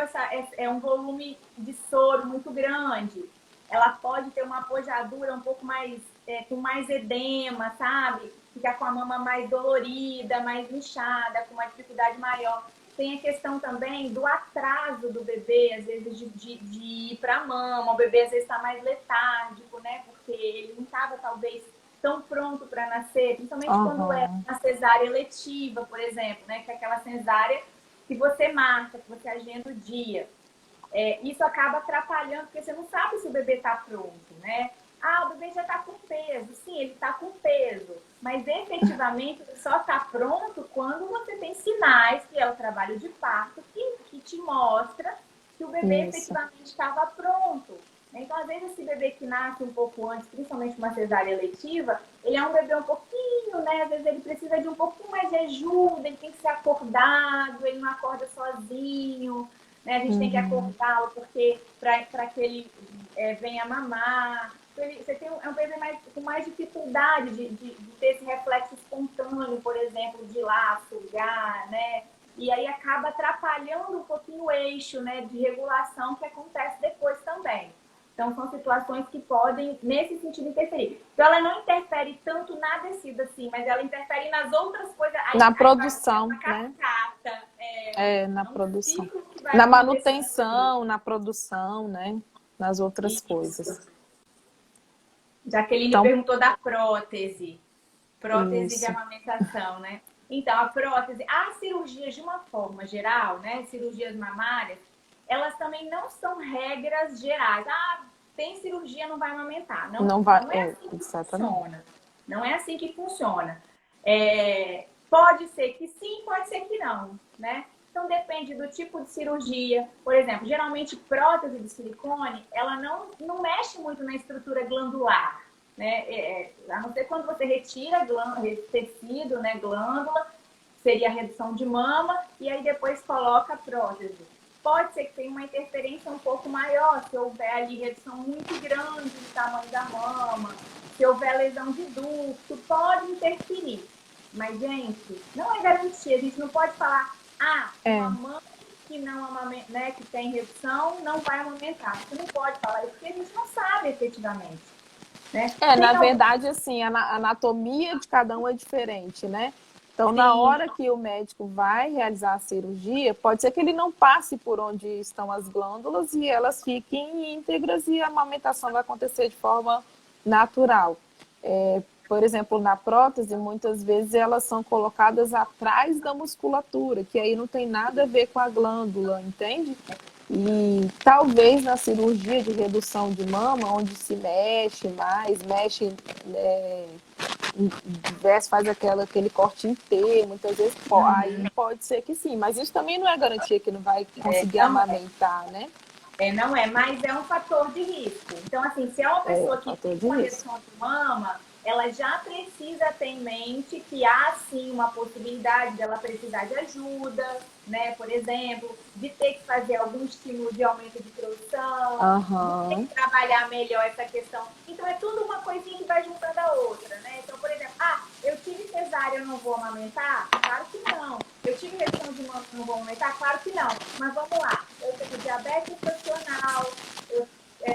um volume de soro muito grande. Ela pode ter uma apojadura um pouco mais, com mais edema, sabe? Ficar com a mama mais dolorida, mais inchada, com uma dificuldade maior. Tem a questão também do atraso do bebê, às vezes, de ir para a mama. O bebê às vezes está mais letárgico, né? Porque ele não estava, talvez, tão pronto para nascer, principalmente quando é Aham. uma cesárea eletiva, por exemplo, né? Que é aquela cesárea que você marca, que você agenda o dia. Isso acaba atrapalhando, porque você não sabe se o bebê está pronto, né? Ah, o bebê já está com peso. Sim, ele está com peso. Mas efetivamente ele só está pronto quando você tem sinais, que é o trabalho de parto, que te mostra que o bebê Isso. efetivamente estava pronto. Então, às vezes, esse bebê que nasce um pouco antes, principalmente uma cesárea eletiva, ele é um bebê um pouquinho, né? Às vezes ele precisa de um pouquinho mais de ajuda, ele tem que ser acordado, ele não acorda sozinho, né? A gente tem que Uhum. acordá-lo porque para que ele venha mamar. Você tem é um bebê com mais dificuldade de ter esse reflexo espontâneo, por exemplo, de ir lá sugar, né? E aí acaba atrapalhando um pouquinho o eixo, né, de regulação que acontece depois também. Então, são situações que podem, nesse sentido, interferir. Então, ela não interfere tanto na descida, assim, mas ela interfere nas outras coisas. Na Aí vai ser produção, uma né? cascata, Na é um produção. ciclo que vai Na acontecendo ali. manutenção, na produção, né? Nas outras Isso. coisas. Jaqueline Então, perguntou da prótese. Prótese de isso. amamentação, né? Então, a prótese, as cirurgias de uma forma geral, né? Cirurgias mamárias, elas também não são regras gerais. Ah, tem cirurgia, não vai amamentar. Não, Não vai. não é assim que Exatamente. funciona. Não é assim que funciona. Pode ser que sim, pode ser que não, né? Então depende do tipo de cirurgia. Por exemplo, geralmente prótese de silicone, ela não mexe muito na estrutura glandular, né? A não ser quando você retira tecido, né, glândula, seria a redução de mama, e aí depois coloca a prótese. Pode ser que tenha uma interferência um pouco maior, se houver ali redução muito grande do tamanho da mama, se houver lesão de ducto, pode interferir. Mas, gente, não é garantia. A gente não pode falar, uma É. mãe que não amamenta, né, que tem redução, não vai amamentar. Você não pode falar isso porque a gente não sabe efetivamente. Né? Na Tem algum... verdade, assim, a anatomia de cada um é diferente, né? Então, na Sim, hora que o médico vai realizar a cirurgia, pode ser que ele não passe por onde estão as glândulas e elas fiquem íntegras e a amamentação vai acontecer de forma natural. Por exemplo, na prótese, muitas vezes elas são colocadas atrás da musculatura, que aí não tem nada a ver com a glândula, entende? E talvez na cirurgia de redução de mama, onde se mexe mais, mexe, faz aquele corte inteiro, muitas vezes aí pode ser que sim, mas isso também não é garantia que não vai conseguir não amamentar, né? não é, mas é um fator de risco. Então, assim, se é uma pessoa que tem Fator de uma risco. redução de mama, ela já precisa ter em mente que há sim uma possibilidade dela precisar de ajuda, né? Por exemplo, de ter que fazer algum estímulo de aumento de produção, de ter Aham. que trabalhar melhor essa questão. Então, é tudo uma coisinha que vai juntando a outra, né? Então, por exemplo, eu tive cesárea, eu não vou amamentar? Claro que não. Eu tive redução de mama, eu não vou amamentar? Claro que não. Mas vamos lá, eu tenho diabetes gestacional, eu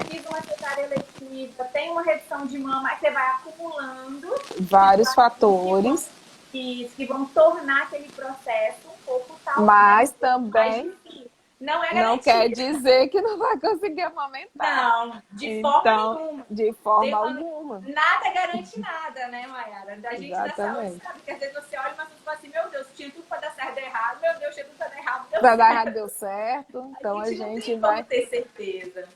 fiz uma cesárea eletiva, tem uma redução de mama, aí você vai acumulando Vários situações fatores, que vão tornar aquele processo um pouco, né, mas um pouco mais também difícil. Não é não quer garantia. dizer que não vai conseguir amamentar. Não, de forma Então, nenhuma. de forma alguma. Nada garante nada, né, Mayara? A gente da saúde Exatamente. sabe que às vezes você olha e fala assim, meu Deus, tinha tudo para dar certo, deu errado, meu Deus, tinha tudo para dar errado, deu Para dar errado certo. deu certo, A então a gente não gente tem como vai. ter certeza.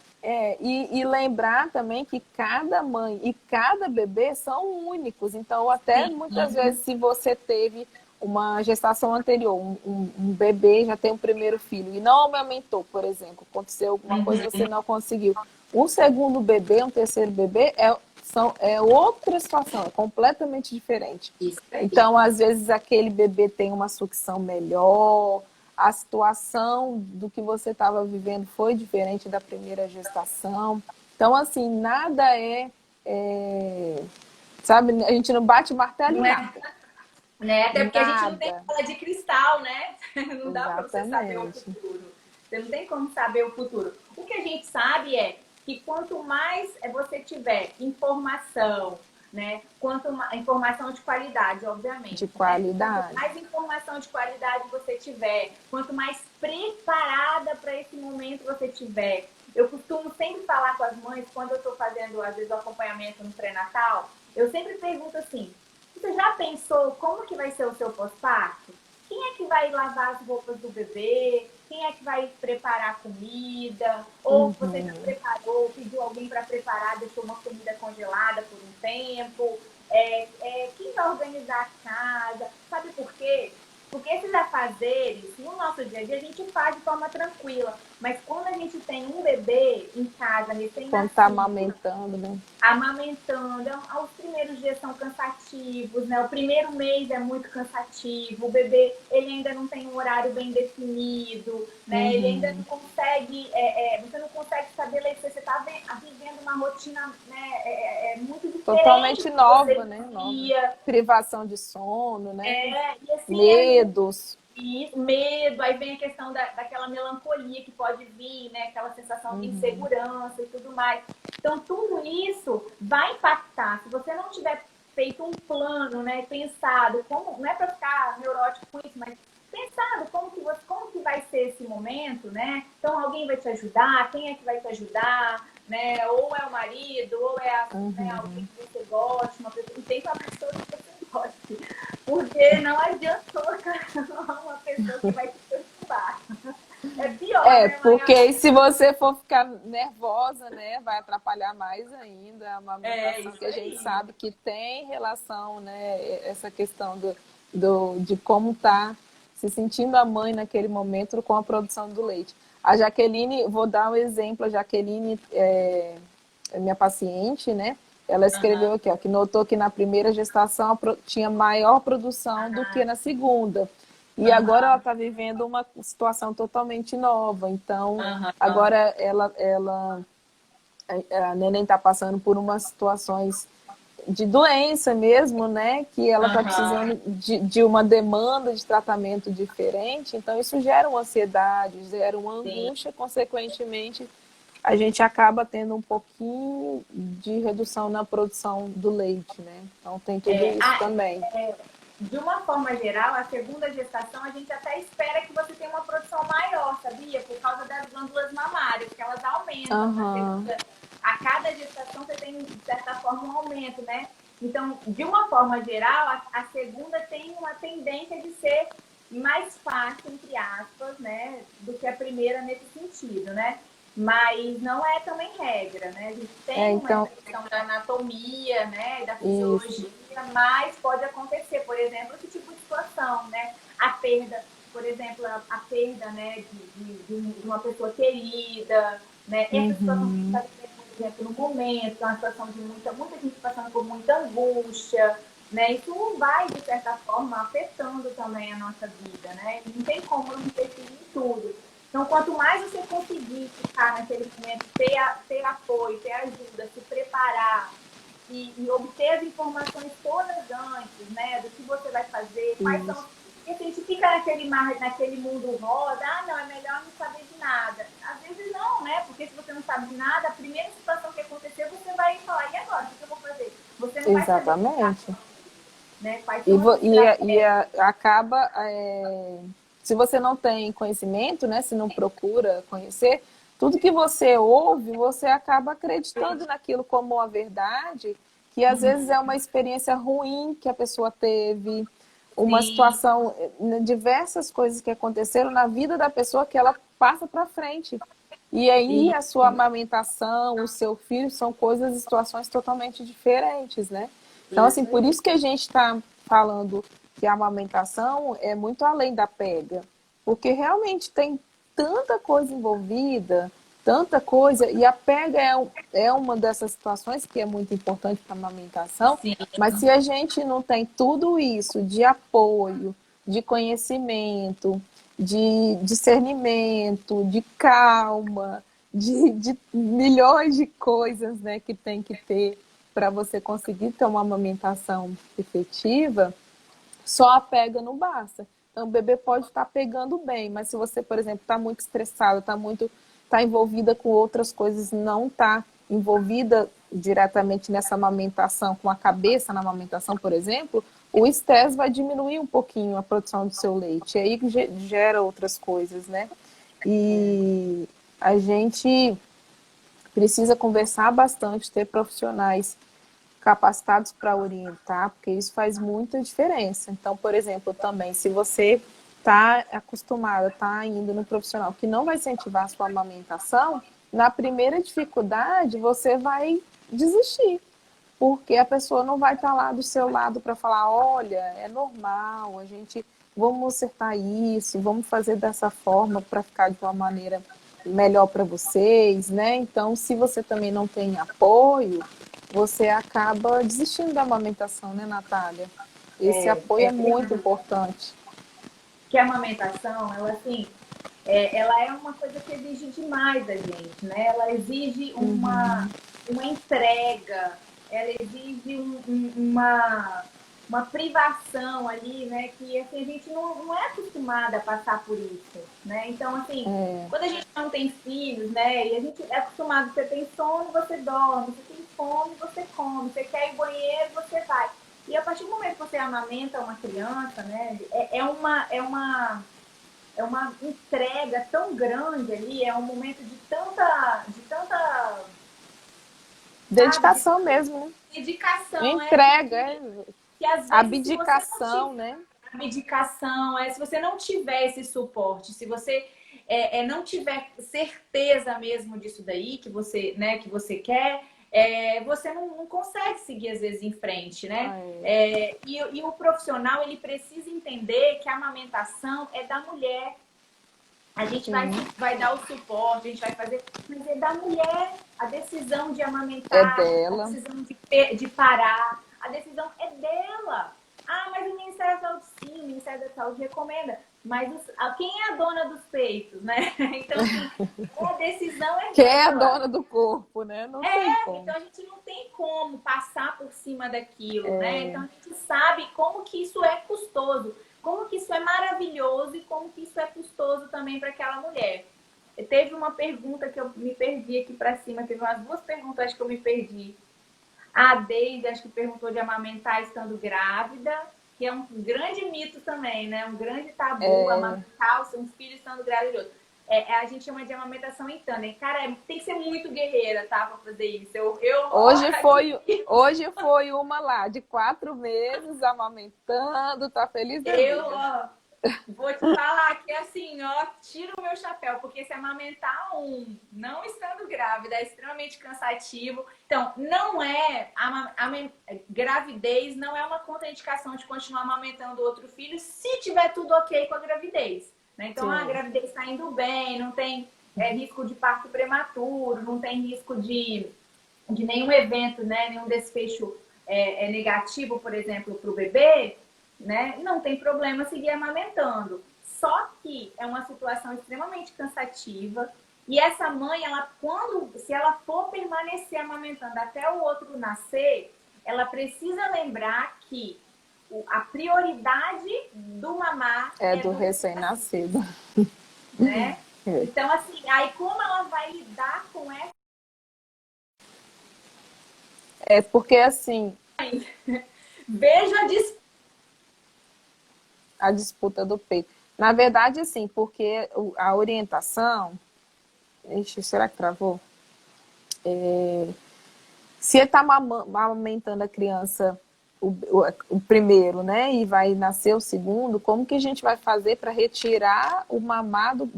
E lembrar também que cada mãe e cada bebê são únicos. Então, até Sim. muitas vezes, se você teve uma gestação anterior, um bebê já tem um primeiro filho e não amamentou, por exemplo, aconteceu alguma coisa e você não conseguiu. Um segundo bebê, um terceiro bebê é outra situação, é completamente diferente. Isso aí. Então, às vezes, aquele bebê tem uma sucção melhor, a situação do que você estava vivendo foi diferente da primeira gestação. Então, assim, nada sabe, a gente não bate martelo Não em é, nada. né? Até porque a gente não tem Nada. bola de cristal, né? Não dá para você saber o Exatamente. futuro. Você não tem como saber o futuro. O que a gente sabe é que quanto mais você tiver informação, né? Informação de qualidade, obviamente, De né? Quanto qualidade. mais informação de qualidade você tiver, quanto mais preparada para esse momento você tiver. Eu costumo sempre falar com as mães, quando eu estou fazendo, às vezes, o acompanhamento no pré-natal, Eu sempre pergunto assim, você já pensou como que vai ser o seu pós-parto? Quem é que vai lavar as roupas do bebê? Quem é que vai preparar a comida? Ou você já Uhum. preparou, pediu alguém para preparar, deixou uma comida congelada por um tempo? Quem vai organizar a casa? Sabe por quê? Porque esses afazeres, no nosso dia a dia, a gente faz de forma tranquila. Mas quando a gente tem um bebê em casa, Quando tá recém-nascido, amamentando, né? amamentando, os primeiros dias são cansativos, né? O primeiro mês é muito cansativo, o bebê ele ainda não tem um horário bem definido, né? Ele ainda não Uhum. consegue, você não consegue estabelecer, você está vivendo uma rotina, né, muito diferente Totalmente do que nova, você né? Nova. vivia, Privação de sono, né? e assim, Medos. e medo, aí vem a questão daquela melancolia que pode vir, né? Aquela sensação de Uhum. insegurança e tudo mais. Então, tudo isso vai impactar. Se você não tiver feito um plano, né? Pensado, como, não é para ficar neurótico com isso, mas pensado como que vai ser esse momento, né? Então, alguém vai te ajudar, quem é que vai te ajudar, né? Ou é o marido, ou é né, alguém Uhum. que você goste, uma pessoa, e tem uma pessoa que você goste. Porque não adiantou uma pessoa que vai te perturbar. É pior, É, né, Maia? porque se você for ficar nervosa, né, vai atrapalhar mais ainda a É amamentação, isso que a gente aí. sabe que tem relação, né, essa questão de como tá se sentindo a mãe naquele momento com a produção do leite. A Jaqueline, vou dar um exemplo, a Jaqueline é minha paciente, né, ela escreveu Aham. aqui, ó, que notou que na primeira gestação tinha maior produção do que Ah, na segunda. E agora ela aham. está vivendo uma situação totalmente nova. Então, Aham. agora a neném está passando por umas situações de doença mesmo, né? Que ela está Aham. precisando de uma demanda de tratamento diferente. Então, isso gera uma ansiedade, gera uma Sim. angústia, consequentemente, a gente acaba tendo um pouquinho de redução na produção do leite, né? Então, tem tudo É, isso também. de uma forma geral, a segunda gestação, a gente até espera que você tenha uma produção maior, sabia? Por causa das glândulas mamárias, que elas aumentam na Aham, segunda. A cada gestação você tem, de certa forma, um aumento, né? Então, de uma forma geral, a segunda tem uma tendência de ser mais fácil, entre aspas, né? Do que a primeira nesse sentido, né? Mas não é também regra, né? A gente tem uma então, questão da anatomia, né? Da isso. fisiologia, mas pode acontecer, por exemplo, esse tipo de situação, né? A perda, por exemplo, a perda, né, de uma pessoa querida, né? Essa situação que a gente está Uhum. vivendo, por exemplo, no momento, é uma situação de muita gente passando por muita angústia, né? Isso vai, de certa forma, afetando também a nossa vida, né? Não tem como não interferir em tudo. Então, quanto mais você conseguir ficar naquele momento, ter apoio, ter ajuda, se preparar e obter as informações todas antes, né? Do que você vai fazer, quais são. Isso, Porque a gente fica naquele mundo rosa, não, é melhor não saber de nada. Às vezes não, né? Porque se você não sabe de nada, a primeira situação que acontecer, você vai falar, e agora? O que eu vou fazer? Você não vai saber lidar exatamente. com, né? Quais E, são as acaba, se você não tem conhecimento, né, se não procura conhecer, tudo que você ouve, você acaba acreditando naquilo como uma verdade, que às vezes é uma experiência ruim que a pessoa teve, uma Sim, situação, diversas coisas que aconteceram na vida da pessoa que ela passa para frente. E aí a sua isso, amamentação, o seu filho, são coisas e situações totalmente diferentes, né? Então, assim, isso por aí. isso que a gente está falando que a amamentação é muito além da pega, porque realmente tem tanta coisa envolvida, tanta coisa, e a pega é uma dessas situações que é muito importante para a amamentação, Sim, mas se a gente não tem tudo isso de apoio, de conhecimento, de discernimento, de calma, de milhões de coisas, né, que tem que ter para você conseguir ter uma amamentação efetiva, só a pega não basta. Então, o bebê pode estar pegando bem, mas se você, por exemplo, está muito estressado, está envolvida com outras coisas, não está envolvida diretamente nessa amamentação, com a cabeça na amamentação, por exemplo, o estresse vai diminuir um pouquinho a produção do seu leite. E aí gera outras coisas, né? E a gente precisa conversar bastante, ter profissionais capacitados para orientar, porque isso faz muita diferença. Então, por exemplo, também, se você está acostumada, está indo no profissional que não vai incentivar a sua amamentação, na primeira dificuldade você vai desistir, porque a pessoa não vai estar lá do seu lado para falar, olha, é normal, a gente vamos acertar isso, vamos fazer dessa forma para ficar de uma maneira melhor para vocês, né? Então, se você também não tem apoio, você acaba desistindo da amamentação, né, Natália? Esse apoio é muito importante. Que a amamentação, ela assim, ela é uma coisa que exige demais da gente, né? Ela exige uma entrega, ela exige uma privação ali, né? Que assim, a gente não é acostumada a passar por isso, né? Então, assim, quando a gente não tem filhos, né? E a gente é acostumado, você tem sono, você dorme, você tem fome, você come, você quer ir ao banheiro, você vai. E a partir do momento que você amamenta uma criança, né? É uma entrega tão grande ali, é um momento de tanta Dedicação sabe, mesmo, né? dedicação, Entrega, que às vezes se você não abdicação, tiver né? abdicação, se você não tiver esse suporte, se você não tiver certeza mesmo disso daí que você, né, que você quer, você não consegue seguir às vezes em frente, né? E o profissional ele precisa entender que a amamentação é da mulher. A gente vai dar o suporte, a gente vai fazer, mas é da mulher a decisão de É amamentar, a dela. decisão de parar, a decisão é dela. Ah, mas o Ministério da Saúde sim, o Ministério da Saúde recomenda, mas quem é a dona dos peitos, né? Então, assim, a decisão é Quem dela. é a dona do corpo, né? Não tem como. Então a gente não tem como passar por cima daquilo, né? Então a gente sabe como que isso é custoso, como que isso é maravilhoso e como que isso é custoso também para aquela mulher. Teve uma pergunta que eu me perdi aqui para cima, teve umas duas perguntas acho que eu me perdi. A Deise, acho que perguntou de amamentar estando grávida, que é um grande mito também, né? Um grande tabu, amamentar um filho estando grávida. A gente chama de amamentação em tandem. Cara, tem que ser muito guerreira, tá? Pra fazer isso. Hoje foi uma lá, de 4 meses, amamentando, tá feliz da vida. Vou te falar que assim, tiro o meu chapéu, porque se amamentar não estando grávida, é extremamente cansativo. Então, não é gravidez não é uma contraindicação de continuar amamentando outro filho se tiver tudo ok com a gravidez. Né? Então, a gravidez está indo bem, não tem risco de parto prematuro, não tem risco de nenhum evento, né? Nenhum desfecho negativo, por exemplo, para o bebê. Né? Não tem problema seguir amamentando. Só que é uma situação extremamente cansativa. E essa mãe, se ela for permanecer amamentando até o outro nascer, ela precisa lembrar que a prioridade do mamar é do recém-nascido. Né? Então, assim, aí como ela vai lidar com essa? É porque, assim... Veja a disputa do peito. Na verdade, assim, porque a orientação... Ixi, será que travou? Se ele está amamentando a criança o primeiro, né, e vai nascer o segundo, como que a gente vai fazer para retirar o mamado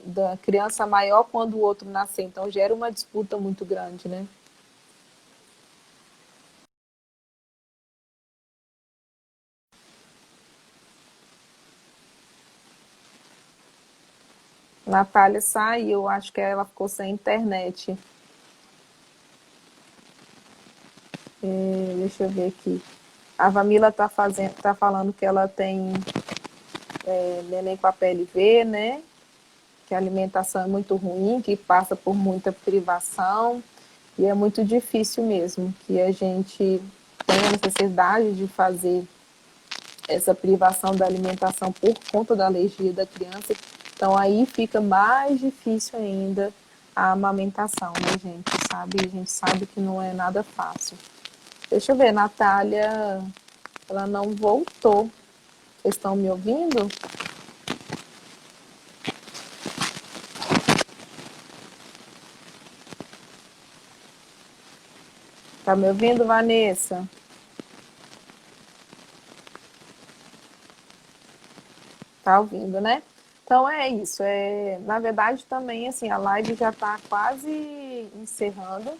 da criança maior quando o outro nascer? Então, gera uma disputa muito grande, né? Natália saiu, acho que ela ficou sem internet. Deixa eu ver aqui. A Vamila tá falando que ela tem neném com a PLV, né? Que a alimentação é muito ruim, que passa por muita privação e é muito difícil mesmo, que a gente tem a necessidade de fazer essa privação da alimentação por conta da alergia da criança. Então aí fica mais difícil ainda a amamentação, né, gente? A gente sabe que não é nada fácil. Deixa eu ver, Natália, ela não voltou. Vocês estão me ouvindo? Tá me ouvindo, Vanessa? Tá ouvindo, né? Então é isso. Na verdade, também, assim, a live já está quase encerrando.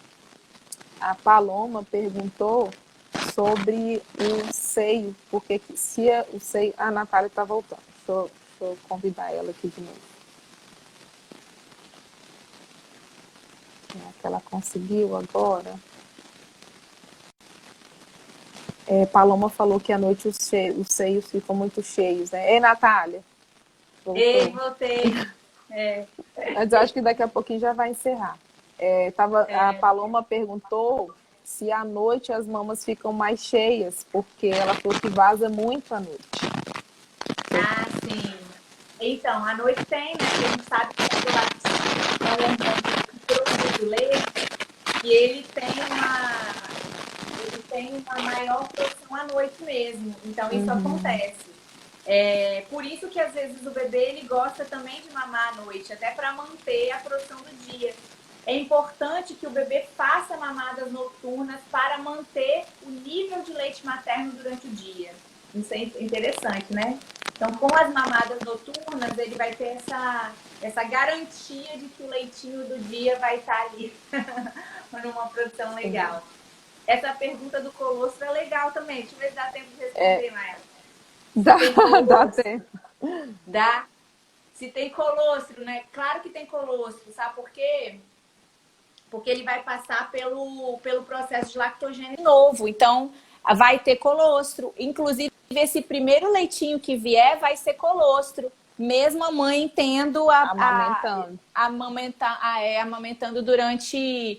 A Paloma perguntou sobre o seio, porque se o seio. A Natália está voltando. Deixa eu convidar ela aqui de novo. Será que ela conseguiu agora? Paloma falou que à noite os seios ficam muito cheios, né? Ei, Natália. Voltou. Ei, voltei. Mas eu acho que daqui a pouquinho já vai encerrar. A Paloma perguntou se à noite as mamas ficam mais cheias, porque ela falou que vaza muito à noite. Ah, sim. Então, à noite tem, né? Porque a gente sabe que o laticínio é um hormônio que produz o leite e ele tem uma maior produção à noite mesmo. Então, isso acontece. Por isso que às vezes o bebê ele gosta também de mamar à noite, até para manter a produção do dia. É importante que o bebê faça mamadas noturnas para manter o nível de leite materno durante o dia. Isso é interessante, né? Então, com as mamadas noturnas, ele vai ter essa garantia de que o leitinho do dia vai estar ali numa produção legal. Essa pergunta do colostro é legal também. Deixa eu ver se dá tempo de responder, Maia. Dá tempo. Dá. Se tem colostro, né? Claro que tem colostro, sabe por quê? Porque ele vai passar pelo processo de lactogênese novo. Então, vai ter colostro. Inclusive, esse primeiro leitinho que vier vai ser colostro. Mesmo a mãe tendo amamentando durante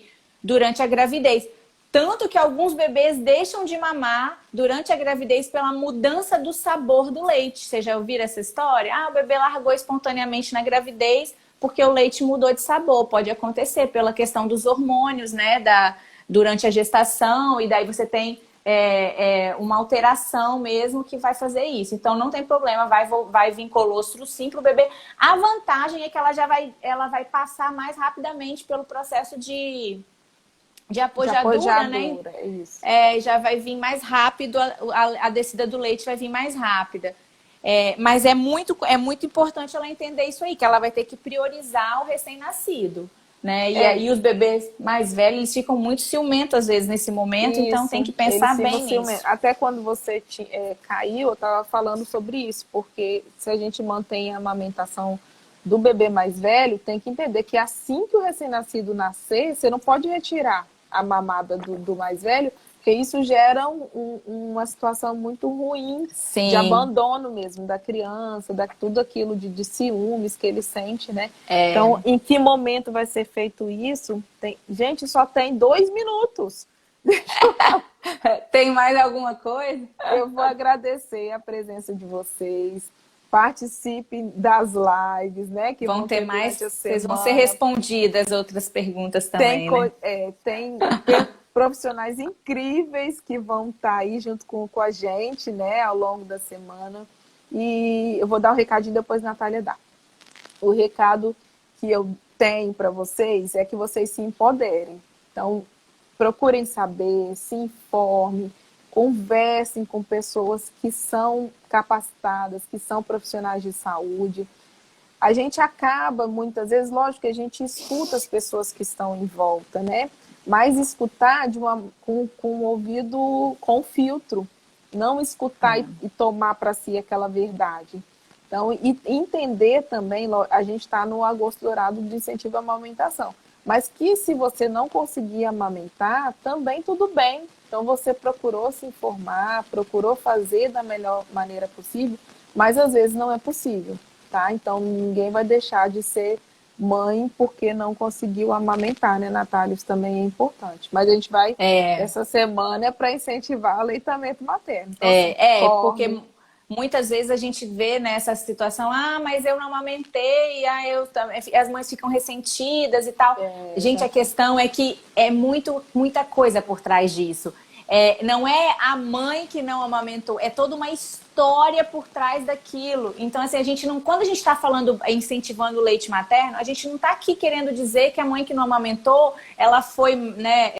a gravidez. Tanto que alguns bebês deixam de mamar durante a gravidez pela mudança do sabor do leite. Vocês já ouviram essa história? O bebê largou espontaneamente na gravidez porque o leite mudou de sabor. Pode acontecer pela questão dos hormônios, né? Durante a gestação, e daí você tem uma alteração mesmo que vai fazer isso. Então não tem problema, vai vir colostro sim para o bebê. A vantagem é que ela vai passar mais rapidamente pelo processo de apojadura, né? Isso. Já vai vir mais rápido, a descida do leite vai vir mais rápida. Mas é muito importante ela entender isso aí, que ela vai ter que priorizar o recém-nascido, né? E aí os bebês mais velhos, eles ficam muito ciumentos às vezes nesse momento, então tem que pensar bem nisso. Até quando você caiu, eu estava falando sobre isso, porque se a gente mantém a amamentação do bebê mais velho, tem que entender que assim que o recém-nascido nascer, você não pode retirar a mamada do mais velho, porque isso gera uma situação muito ruim. Sim. De abandono mesmo da criança, tudo aquilo de ciúmes que ele sente, né? Então, em que momento vai ser feito isso? Gente, só tem 2 minutos. Tem mais alguma coisa? Eu vou agradecer a presença de vocês. Participem das lives, né? Que vão ter mais. Vocês vão ser respondidas outras perguntas também. Tem profissionais incríveis que vão estar aí junto com a gente, né? Ao longo da semana. E eu vou dar um recadinho, depois a Natália dá. O recado que eu tenho para vocês é que vocês se empoderem. Então, procurem saber, se informem. Conversem com pessoas que são capacitadas, que são profissionais de saúde. A gente acaba, muitas vezes, lógico que a gente escuta as pessoas que estão em volta, né? Mas escutar com o ouvido com filtro. Não escutar e tomar para si aquela verdade. Então, e entender também, a gente está no Agosto Dourado de incentivo à amamentação. Mas que se você não conseguir amamentar, também tudo bem. Então, você procurou se informar, procurou fazer da melhor maneira possível, mas às vezes não é possível, tá? Então, ninguém vai deixar de ser mãe porque não conseguiu amamentar, né, Natália? Isso também é importante. Mas a gente vai, essa semana, para incentivar o aleitamento materno. Então, porque muitas vezes a gente vê nessa situação, mas eu não amamentei, as mães ficam ressentidas e tal. Gente, a questão é que é muita coisa por trás disso. Não é a mãe que não amamentou, é toda uma história por trás daquilo. Então, assim, quando a gente está falando, incentivando o leite materno, a gente não está aqui querendo dizer que a mãe que não amamentou, ela foi, né,